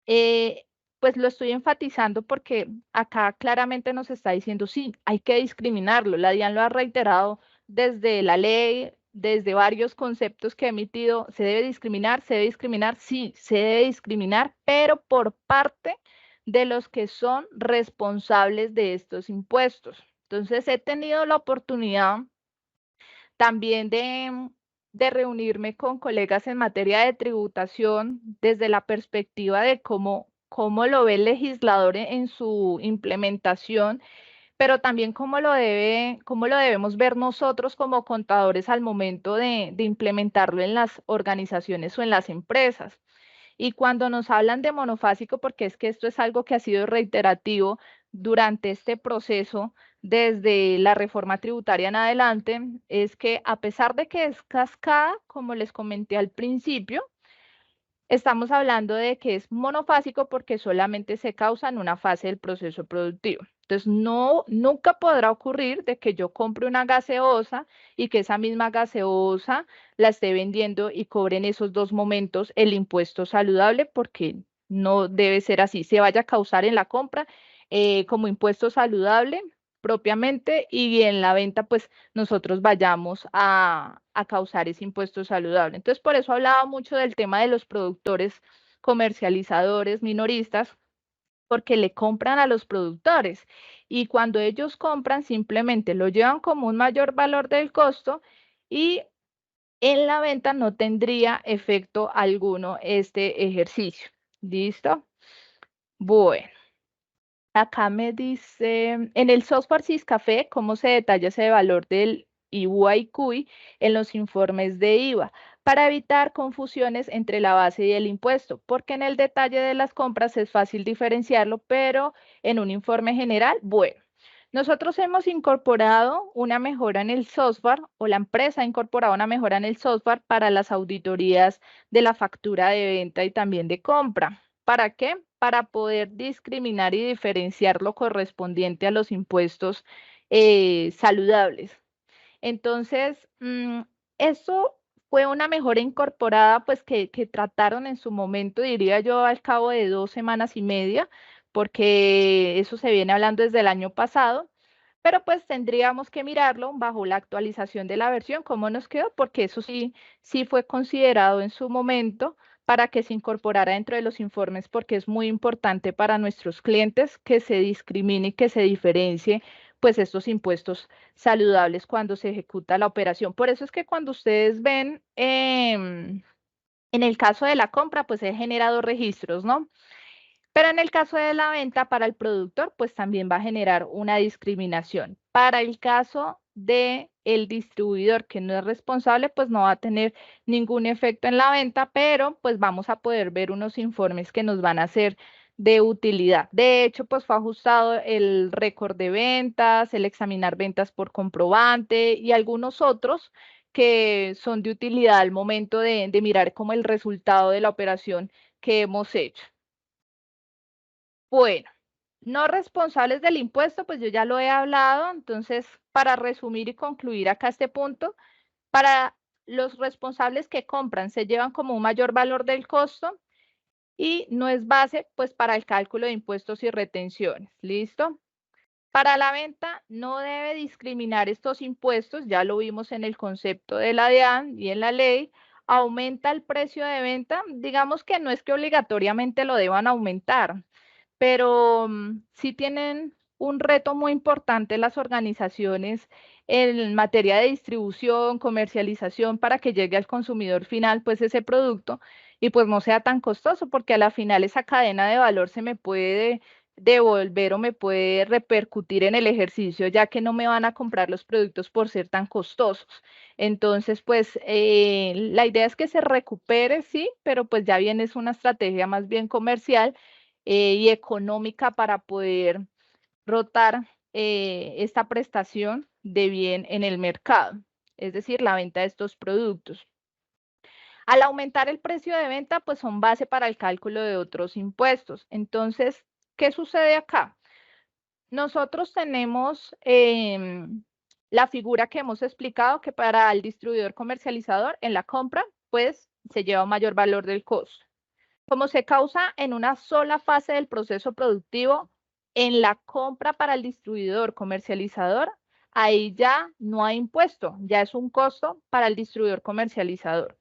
pues lo estoy enfatizando porque acá claramente nos está diciendo, sí, hay que discriminarlo. La DIAN lo ha reiterado desde la ley, desde varios conceptos que ha emitido, se debe discriminar, sí, se debe discriminar, pero por parte de los que son responsables de estos impuestos. Entonces, he tenido la oportunidad también de reunirme con colegas en materia de tributación desde la perspectiva de cómo lo ve el legislador en su implementación, pero también cómo lo debemos ver nosotros como contadores al momento de implementarlo en las organizaciones o en las empresas. Y cuando nos hablan de monofásico, porque es que esto es algo que ha sido reiterativo durante este proceso, desde la reforma tributaria en adelante, es que a pesar de que es cascada, como les comenté al principio, estamos hablando de que es monofásico porque solamente se causa en una fase del proceso productivo. Entonces, nunca podrá ocurrir de que yo compre una gaseosa y que esa misma gaseosa la esté vendiendo y cobre en esos dos momentos el impuesto saludable, porque no debe ser así. Se vaya a causar en la compra como impuesto saludable propiamente y en la venta, pues nosotros vayamos a causar ese impuesto saludable. Entonces, por eso hablaba mucho del tema de los productores, comercializadores, minoristas, porque le compran a los productores y cuando ellos compran simplemente lo llevan como un mayor valor del costo y en la venta no tendría efecto alguno este ejercicio. ¿Listo? Bueno. Acá me dice, en el software Siscafé, ¿cómo se detalla ese valor del IVA y CUI en los informes de IVA? Para evitar confusiones entre la base y el impuesto, porque en el detalle de las compras es fácil diferenciarlo, pero en un informe general, bueno. Nosotros hemos incorporado una mejora en el software o la empresa ha incorporado una mejora en el software para las auditorías de la factura de venta y también de compra. ¿Para qué? Para poder discriminar y diferenciar lo correspondiente a los impuestos saludables. Entonces, eso fue una mejora incorporada, pues que trataron en su momento, diría yo, al cabo de 2 semanas y media, porque eso se viene hablando desde el año pasado, pero pues tendríamos que mirarlo bajo la actualización de la versión, cómo nos quedó, porque eso sí, sí fue considerado en su momento para que se incorporara dentro de los informes, porque es muy importante para nuestros clientes que se discrimine y que se diferencie pues estos impuestos saludables cuando se ejecuta la operación. Por eso es que cuando ustedes ven en el caso de la compra, pues he generado registros, ¿no? Pero en el caso de la venta para el productor, pues también va a generar una discriminación. Para el caso de el distribuidor que no es responsable, pues no va a tener ningún efecto en la venta, pero pues vamos a poder ver unos informes que nos van a ser de utilidad. De hecho, pues fue ajustado el récord de ventas, el examinar ventas por comprobante y algunos otros que son de utilidad al momento de mirar como el resultado de la operación que hemos hecho. Bueno, no responsables del impuesto, pues yo ya lo he hablado, entonces para resumir y concluir acá este punto, para los responsables que compran se llevan como un mayor valor del costo y no es base pues para el cálculo de impuestos y retenciones. ¿Listo? Para la venta no debe discriminar estos impuestos, ya lo vimos en el concepto de la DIAN y en la ley. Aumenta el precio de venta, digamos que no es que obligatoriamente lo deban aumentar, pero sí tienen un reto muy importante las organizaciones en materia de distribución, comercialización, para que llegue al consumidor final pues ese producto y pues no sea tan costoso, porque a la final esa cadena de valor se me puede devolver o me puede repercutir en el ejercicio, ya que no me van a comprar los productos por ser tan costosos. Entonces, pues la idea es que se recupere, sí, pero pues ya bien es una estrategia más bien comercial y económica para poder rotar esta prestación de bien en el mercado, es decir, la venta de estos productos. Al aumentar el precio de venta, pues son base para el cálculo de otros impuestos. Entonces, ¿qué sucede acá? Nosotros tenemos la figura que hemos explicado, que para el distribuidor comercializador en la compra, pues se lleva un mayor valor del costo. Como se causa en una sola fase del proceso productivo, en la compra para el distribuidor comercializador, ahí ya no hay impuesto, ya es un costo para el distribuidor comercializador.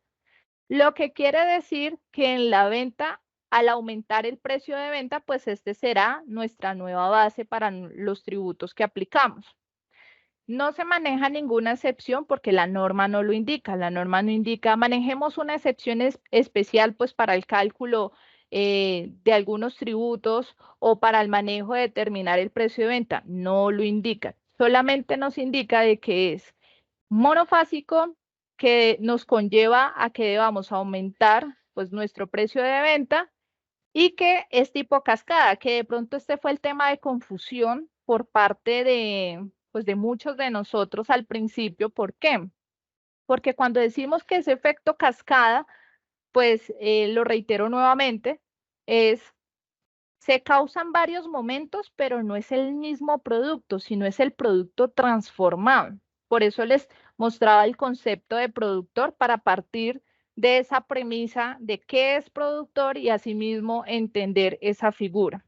Lo que quiere decir que en la venta, al aumentar el precio de venta, pues este será nuestra nueva base para los tributos que aplicamos. No se maneja ninguna excepción porque la norma no lo indica. La norma no indica, manejemos una excepción especial pues para el cálculo de algunos tributos o para el manejo de determinar el precio de venta. No lo indica. Solamente nos indica de que es monofásico, que nos conlleva a que debamos aumentar pues nuestro precio de venta y que es tipo cascada, que de pronto este fue el tema de confusión por parte pues de muchos de nosotros al principio. ¿Por qué? Porque cuando decimos que es efecto cascada, pues lo reitero nuevamente, se causan varios momentos, pero no es el mismo producto, sino es el producto transformado. Por eso les mostraba el concepto de productor para partir de esa premisa de qué es productor y asimismo entender esa figura.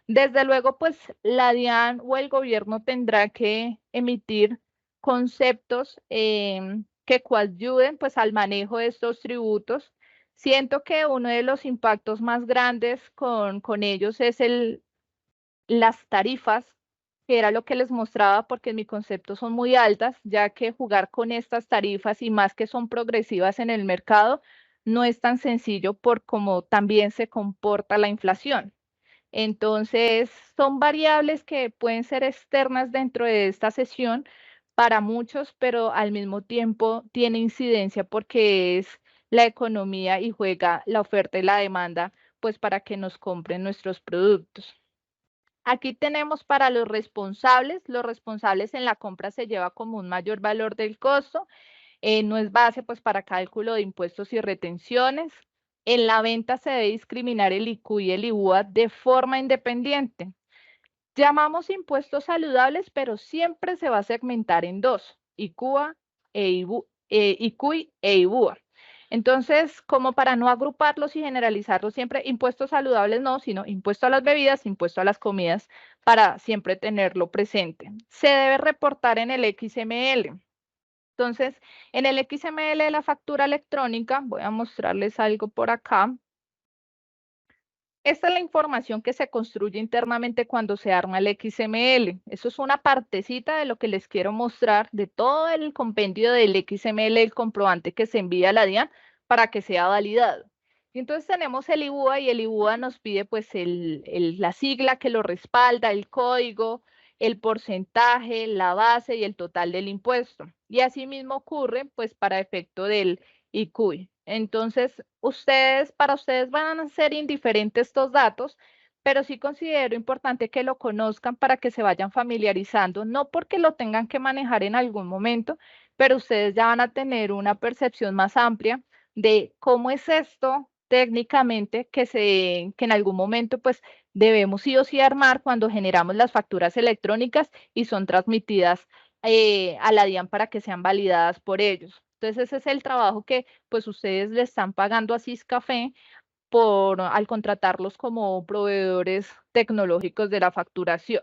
Desde luego, pues la DIAN o el gobierno tendrá que emitir conceptos que coadyuven pues al manejo de estos tributos. Siento que uno de los impactos más grandes con ellos es las tarifas, que era lo que les mostraba, porque en mi concepto son muy altas, ya que jugar con estas tarifas y más que son progresivas en el mercado, no es tan sencillo por cómo también se comporta la inflación. Entonces, son variables que pueden ser externas dentro de esta sesión para muchos, pero al mismo tiempo tiene incidencia porque es la economía y juega la oferta y la demanda, pues para que nos compren nuestros productos. Aquí tenemos para los responsables en la compra se lleva como un mayor valor del costo, no es base pues para cálculo de impuestos y retenciones. En la venta se debe discriminar el IQ y el IVA de forma independiente. Llamamos impuestos saludables, pero siempre se va a segmentar en dos, IQA ICUI e IVUA. Entonces, como para no agruparlos y generalizarlos siempre, impuestos saludables no, sino impuesto a las bebidas, impuesto a las comidas, para siempre tenerlo presente. Se debe reportar en el XML. Entonces, en el XML de la factura electrónica, voy a mostrarles algo por acá. Esta es la información que se construye internamente cuando se arma el XML. Eso es una partecita de lo que les quiero mostrar de todo el compendio del XML, el comprobante que se envía a la DIAN para que sea validado. Y entonces tenemos el IBUA y el IBUA nos pide pues la sigla que lo respalda, el código, el porcentaje, la base y el total del impuesto. Y así mismo ocurre pues para efecto del ICUI. Entonces, para ustedes van a ser indiferentes estos datos, pero sí considero importante que lo conozcan para que se vayan familiarizando, no porque lo tengan que manejar en algún momento, pero ustedes ya van a tener una percepción más amplia de cómo es esto técnicamente que en algún momento pues debemos sí o sí armar cuando generamos las facturas electrónicas y son transmitidas a la DIAN para que sean validadas por ellos. Entonces ese es el trabajo que pues ustedes le están pagando a Ciscafé al contratarlos como proveedores tecnológicos de la facturación.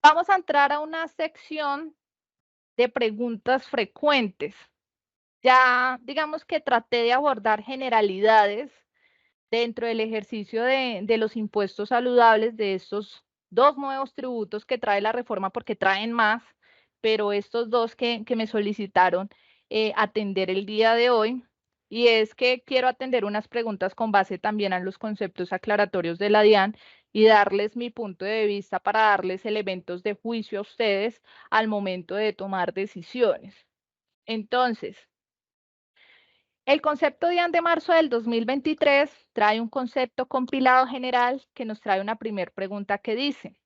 Vamos a entrar a una sección de preguntas frecuentes. Ya digamos que traté de abordar generalidades dentro del ejercicio de los impuestos saludables, de estos dos nuevos tributos que trae la reforma, porque traen más, pero estos dos que me solicitaron atender el día de hoy, y es que quiero atender unas preguntas con base también a los conceptos aclaratorios de la DIAN y darles mi punto de vista para darles elementos de juicio a ustedes al momento de tomar decisiones. Entonces, el concepto DIAN de marzo del 2023 trae un concepto compilado general que nos trae una primera pregunta que dice,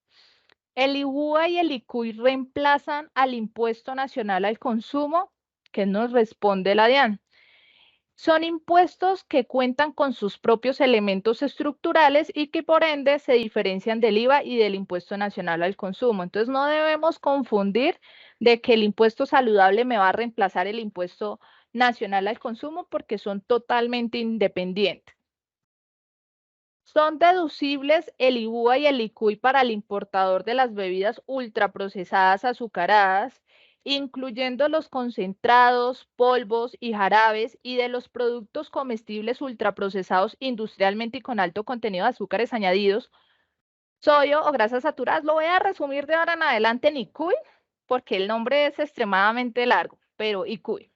¿el IVA y el ICUI reemplazan al Impuesto Nacional al Consumo? ¿Qué nos responde la DIAN? Son impuestos que cuentan con sus propios elementos estructurales y que por ende se diferencian del IVA y del Impuesto Nacional al Consumo. Entonces no debemos confundir de que el impuesto saludable me va a reemplazar el Impuesto Nacional al Consumo porque son totalmente independientes. Son deducibles el IVA y el ICUI para el importador de las bebidas ultraprocesadas azucaradas, incluyendo los concentrados, polvos y jarabes, y de los productos comestibles ultraprocesados industrialmente y con alto contenido de azúcares añadidos, sodio o grasas saturadas. Lo voy a resumir de ahora en adelante en ICUI, porque el nombre es extremadamente largo, pero ICUI.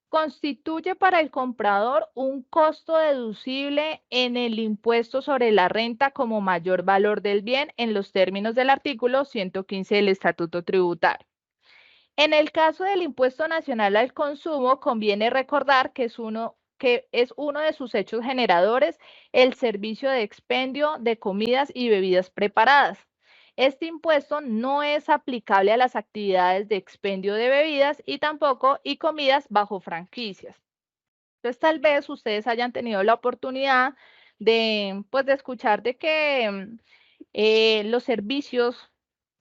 Constituye para el comprador un costo deducible en el impuesto sobre la renta como mayor valor del bien en los términos del artículo 115 del Estatuto Tributario. En el caso del impuesto nacional al consumo, conviene recordar que es uno de sus hechos generadores el servicio de expendio de comidas y bebidas preparadas. Este impuesto no es aplicable a las actividades de expendio de bebidas y tampoco y comidas bajo franquicias. Entonces, tal vez ustedes hayan tenido la oportunidad de escuchar de que los servicios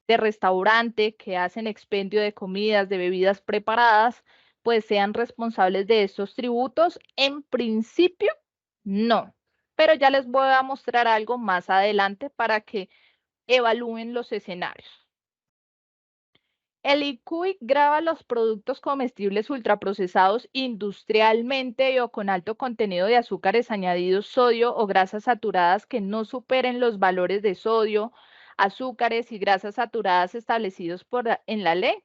de restaurante que hacen expendio de comidas, de bebidas preparadas, pues sean responsables de estos tributos. En principio, no, pero ya les voy a mostrar algo más adelante para que evalúen los escenarios. El ICUI grava los productos comestibles ultraprocesados industrialmente o con alto contenido de azúcares añadidos, sodio o grasas saturadas que no superen los valores de sodio, azúcares y grasas saturadas establecidos en la ley.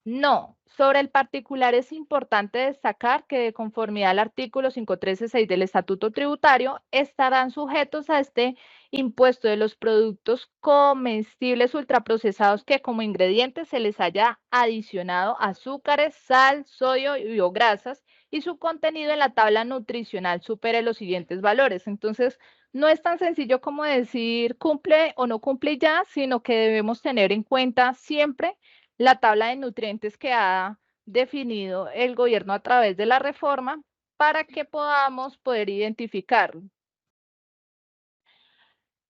No, sobre el particular es importante destacar que de conformidad al artículo 513.6 del Estatuto Tributario, estarán sujetos a este impuesto de los productos comestibles ultraprocesados que como ingredientes se les haya adicionado azúcares, sal, sodio y biograsas y su contenido en la tabla nutricional supere los siguientes valores. Entonces, no es tan sencillo como decir cumple o no cumple ya, sino que debemos tener en cuenta siempre la tabla de nutrientes que ha definido el gobierno a través de la reforma para que podamos poder identificarlo.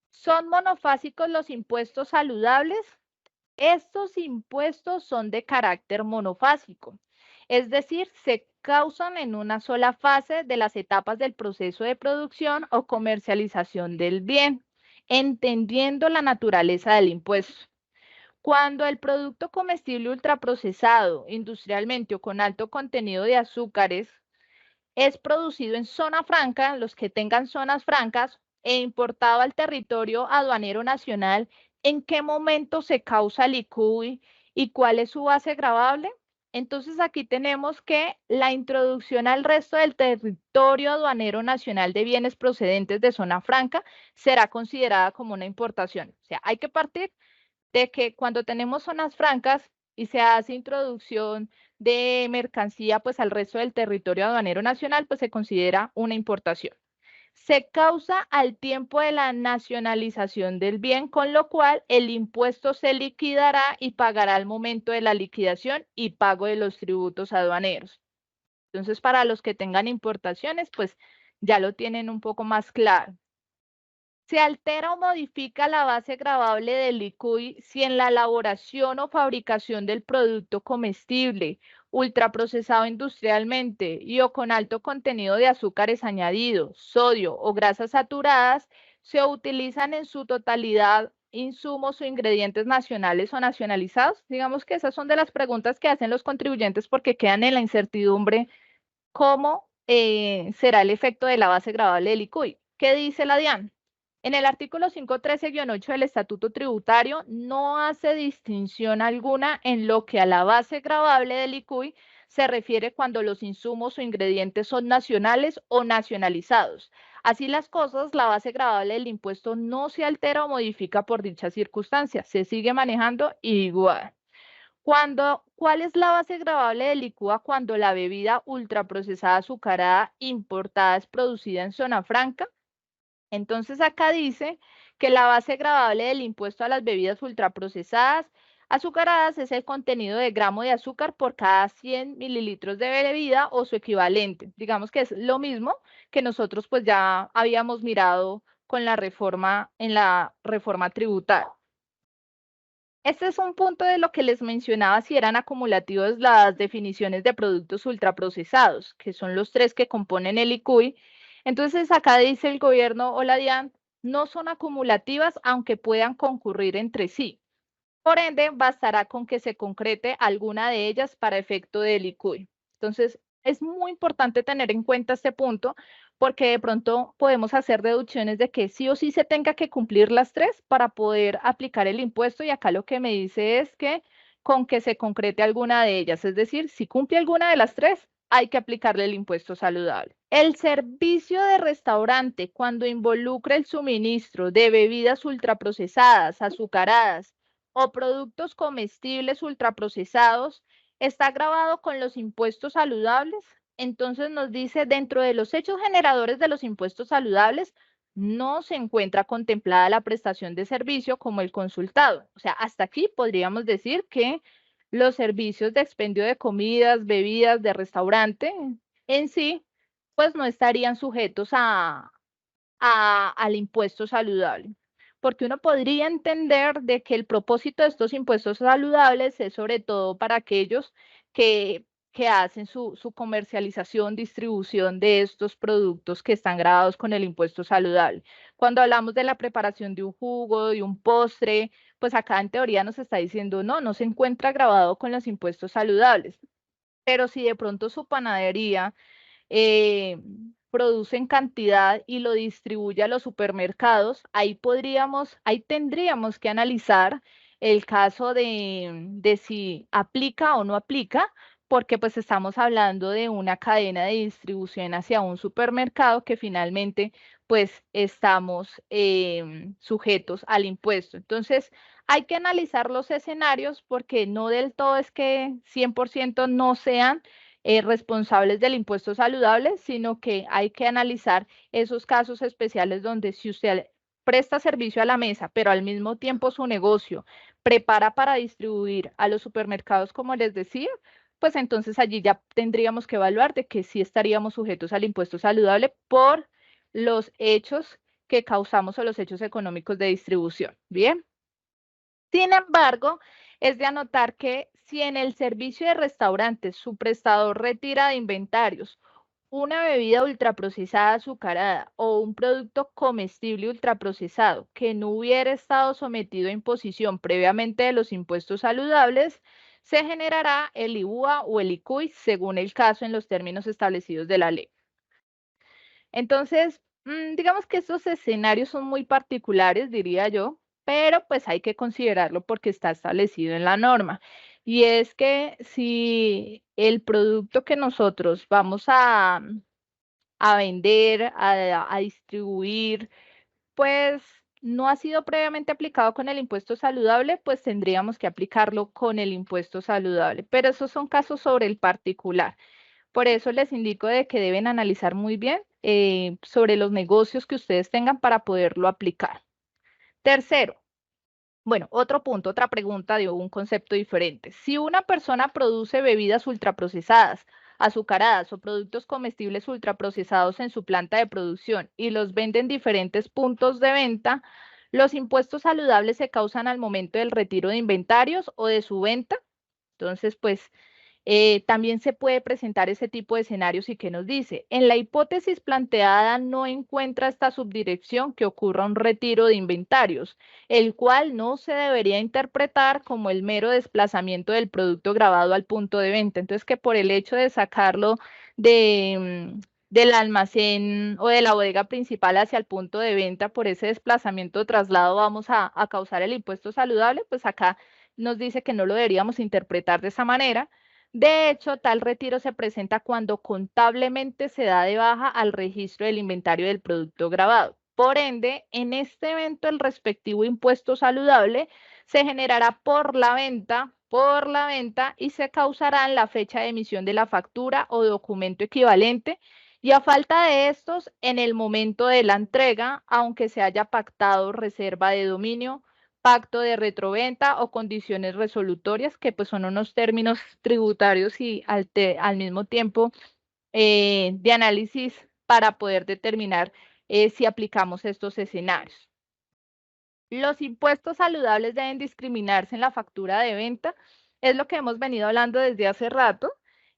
¿Son monofásicos los impuestos saludables? Estos impuestos son de carácter monofásico, es decir, se causan en una sola fase de las etapas del proceso de producción o comercialización del bien, entendiendo la naturaleza del impuesto. Cuando el producto comestible ultraprocesado, industrialmente o con alto contenido de azúcares, es producido en zona franca, los que tengan zonas francas, e importado al territorio aduanero nacional, ¿en qué momento se causa el ICUI y cuál es su base gravable? Entonces aquí tenemos que la introducción al resto del territorio aduanero nacional de bienes procedentes de zona franca será considerada como una importación. O sea, hay que partir de que cuando tenemos zonas francas y se hace introducción de mercancía pues al resto del territorio aduanero nacional, pues se considera una importación. Se causa al tiempo de la nacionalización del bien, con lo cual el impuesto se liquidará y pagará al momento de la liquidación y pago de los tributos aduaneros. Entonces, para los que tengan importaciones, pues ya lo tienen un poco más claro. Se altera o modifica la base gravable del ICUI si en la elaboración o fabricación del producto comestible ultraprocesado industrialmente y o con alto contenido de azúcares añadidos, sodio o grasas saturadas, se utilizan en su totalidad insumos o ingredientes nacionales o nacionalizados. Digamos que esas son de las preguntas que hacen los contribuyentes porque quedan en la incertidumbre cómo será el efecto de la base gravable del ICUI. ¿Qué dice la DIAN? En el artículo 513-8 del Estatuto Tributario no hace distinción alguna en lo que a la base gravable del ICUI se refiere cuando los insumos o ingredientes son nacionales o nacionalizados. Así las cosas, la base gravable del impuesto no se altera o modifica por dicha circunstancia, se sigue manejando igual. ¿Cuál es la base gravable del licúa cuando la bebida ultraprocesada azucarada importada es producida en zona franca? Entonces acá dice que la base gravable del impuesto a las bebidas ultraprocesadas azucaradas es el contenido de gramo de azúcar por cada 100 mililitros de bebida o su equivalente. Digamos que es lo mismo que nosotros pues ya habíamos mirado con la reforma en la reforma tributaria. Este es un punto de lo que les mencionaba si eran acumulativos las definiciones de productos ultraprocesados, que son los tres que componen el ICUI. Entonces acá dice el gobierno o la DIAN, no son acumulativas aunque puedan concurrir entre sí. Por ende, bastará con que se concrete alguna de ellas para efecto del ICUI. Entonces, es muy importante tener en cuenta este punto porque de pronto podemos hacer deducciones de que sí o sí se tenga que cumplir las tres para poder aplicar el impuesto y acá lo que me dice es que con que se concrete alguna de ellas, es decir, si cumple alguna de las tres, hay que aplicarle el impuesto saludable. El servicio de restaurante cuando involucra el suministro de bebidas ultraprocesadas, azucaradas, o productos comestibles ultraprocesados, está grabado con los impuestos saludables. Entonces nos dice, dentro de los hechos generadores de los impuestos saludables, no se encuentra contemplada la prestación de servicio como el consultado. O sea, hasta aquí podríamos decir que los servicios de expendio de comidas, bebidas, de restaurante en sí, pues no estarían sujetos al impuesto saludable. Porque uno podría entender de que el propósito de estos impuestos saludables es sobre todo para aquellos que hacen su comercialización, distribución de estos productos que están grabados con el impuesto saludable. Cuando hablamos de la preparación de un jugo, de un postre, pues acá en teoría nos está diciendo, no se encuentra grabado con los impuestos saludables. Pero si de pronto su panadería produce en cantidad y lo distribuye a los supermercados, ahí tendríamos que analizar el caso de si aplica o no aplica, porque pues estamos hablando de una cadena de distribución hacia un supermercado que finalmente pues estamos sujetos al impuesto. Entonces, hay que analizar los escenarios porque no del todo es que 100% no sean responsables del impuesto saludable, sino que hay que analizar esos casos especiales donde si usted presta servicio a la mesa, pero al mismo tiempo su negocio prepara para distribuir a los supermercados, como les decía, pues entonces allí ya tendríamos que evaluar de que sí estaríamos sujetos al impuesto saludable por los hechos que causamos o los hechos económicos de distribución. Bien. Sin embargo, es de anotar que si en el servicio de restaurantes su prestador retira de inventarios una bebida ultraprocesada azucarada o un producto comestible ultraprocesado que no hubiera estado sometido a imposición previamente de los impuestos saludables, se generará el IVA o el ICUI según el caso en los términos establecidos de la ley. Entonces, digamos que estos escenarios son muy particulares, diría yo, pero pues hay que considerarlo porque está establecido en la norma. Y es que si el producto que nosotros vamos a vender, a distribuir, pues no ha sido previamente aplicado con el impuesto saludable, pues tendríamos que aplicarlo con el impuesto saludable. Pero esos son casos sobre el particular. Por eso les indico de que deben analizar muy bien sobre los negocios que ustedes tengan para poderlo aplicar. Tercero, bueno, otro punto, otra pregunta de un concepto diferente. Si una persona produce bebidas ultraprocesadas, azucaradas o productos comestibles ultraprocesados en su planta de producción y los vende en diferentes puntos de venta, los impuestos saludables se causan al momento del retiro de inventarios o de su venta. Entonces, pues también se puede presentar ese tipo de escenarios y que nos dice, en la hipótesis planteada no encuentra esta subdirección que ocurra un retiro de inventarios, el cual no se debería interpretar como el mero desplazamiento del producto grabado al punto de venta. Entonces, que por el hecho de sacarlo del almacén o de la bodega principal hacia el punto de venta, por ese desplazamiento o traslado vamos a causar el impuesto saludable, pues acá nos dice que no lo deberíamos interpretar de esa manera. De hecho, tal retiro se presenta cuando contablemente se da de baja al registro del inventario del producto grabado. Por ende, en este evento el respectivo impuesto saludable se generará por la venta y se causará en la fecha de emisión de la factura o documento equivalente y a falta de estos en el momento de la entrega, aunque se haya pactado reserva de dominio, pacto de retroventa o condiciones resolutorias, que pues son unos términos tributarios y al mismo tiempo de análisis para poder determinar si aplicamos estos escenarios. Los impuestos saludables deben discriminarse en la factura de venta, es lo que hemos venido hablando desde hace rato,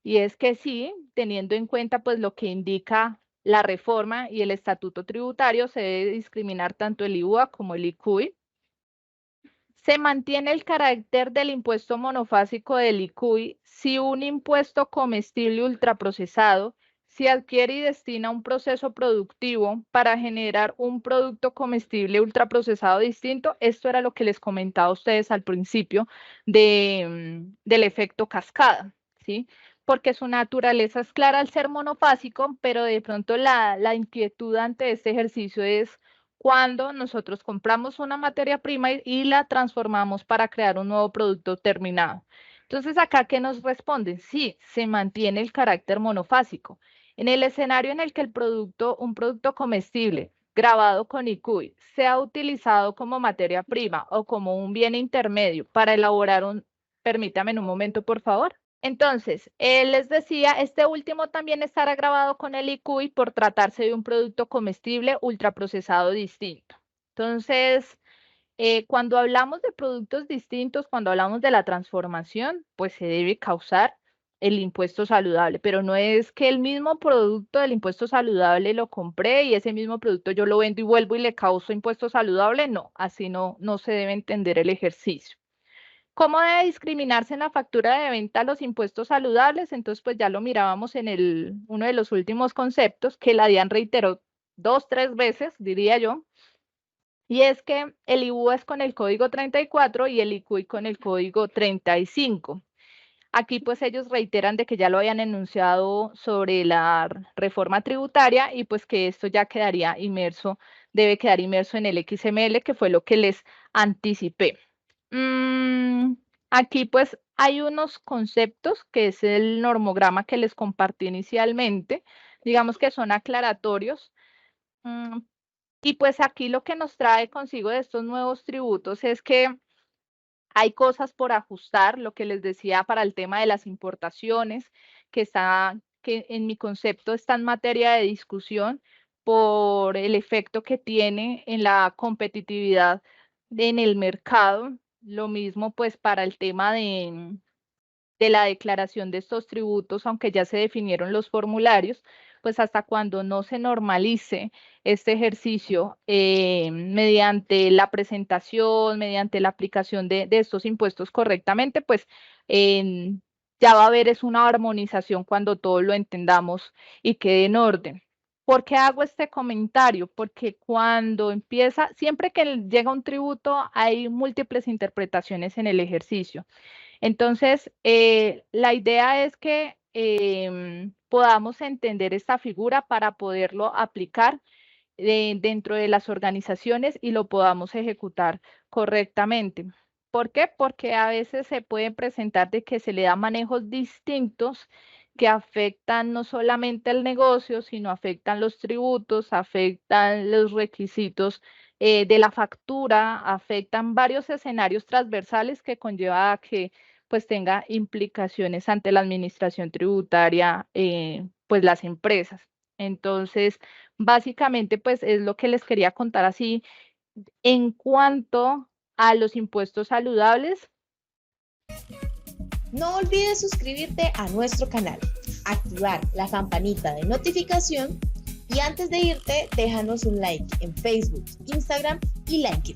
y es que sí, teniendo en cuenta pues lo que indica la reforma y el estatuto tributario, se debe discriminar tanto el IVA como el ICUI. Se mantiene el carácter del impuesto monofásico del ICUI si un impuesto comestible ultraprocesado se adquiere y destina un proceso productivo para generar un producto comestible ultraprocesado distinto. Esto era lo que les comentaba a ustedes al principio del efecto cascada, ¿sí? Porque su naturaleza es clara al ser monofásico, pero de pronto la inquietud ante este ejercicio es cuando nosotros compramos una materia prima y la transformamos para crear un nuevo producto terminado. Entonces, acá, ¿qué nos responden? Sí, se mantiene el carácter monofásico. En el escenario en el que un producto comestible grabado con ICUI sea utilizado como materia prima o como un bien intermedio para elaborar permítame en un momento, por favor. Entonces, él les decía, este último también estará grabado con el ICUI por tratarse de un producto comestible ultraprocesado distinto. Entonces, cuando hablamos de productos distintos, cuando hablamos de la transformación, pues se debe causar el impuesto saludable, pero no es que el mismo producto del impuesto saludable lo compré y ese mismo producto yo lo vendo y vuelvo y le causo impuesto saludable. No, así no se debe entender el ejercicio. ¿Cómo debe discriminarse en la factura de venta los impuestos saludables? Entonces, pues ya lo mirábamos en uno de los últimos conceptos que la DIAN reiteró 2, 3 veces, diría yo, y es que el IVA es con el código 34 y el ICUI con el código 35. Aquí pues ellos reiteran de que ya lo habían enunciado sobre la reforma tributaria y pues que esto ya debe quedar inmerso en el XML, que fue lo que les anticipé. Aquí pues hay unos conceptos que es el normograma que les compartí inicialmente, digamos que son aclaratorios. Y pues aquí lo que nos trae consigo de estos nuevos tributos es que hay cosas por ajustar, lo que les decía para el tema de las importaciones, que en mi concepto está en materia de discusión por el efecto que tiene en la competitividad en el mercado. Lo mismo pues para el tema de la declaración de estos tributos, aunque ya se definieron los formularios, pues hasta cuando no se normalice este ejercicio mediante la presentación, mediante la aplicación de estos impuestos correctamente, pues ya va a haber una armonización cuando todos lo entendamos y quede en orden. ¿Por qué hago este comentario? Porque cuando siempre que llega un tributo, hay múltiples interpretaciones en el ejercicio. Entonces, la idea es que podamos entender esta figura para poderlo aplicar dentro de las organizaciones y lo podamos ejecutar correctamente. ¿Por qué? Porque a veces se puede presentar de que se le da manejos distintos que afectan no solamente el negocio, sino afectan los tributos, afectan los requisitos de la factura, afectan varios escenarios transversales que conlleva a que pues tenga implicaciones ante la administración tributaria, pues las empresas. Entonces, básicamente, pues es lo que les quería contar así en cuanto a los impuestos saludables. No olvides suscribirte a nuestro canal, activar la campanita de notificación y antes de irte, déjanos un like en Facebook, Instagram y LinkedIn.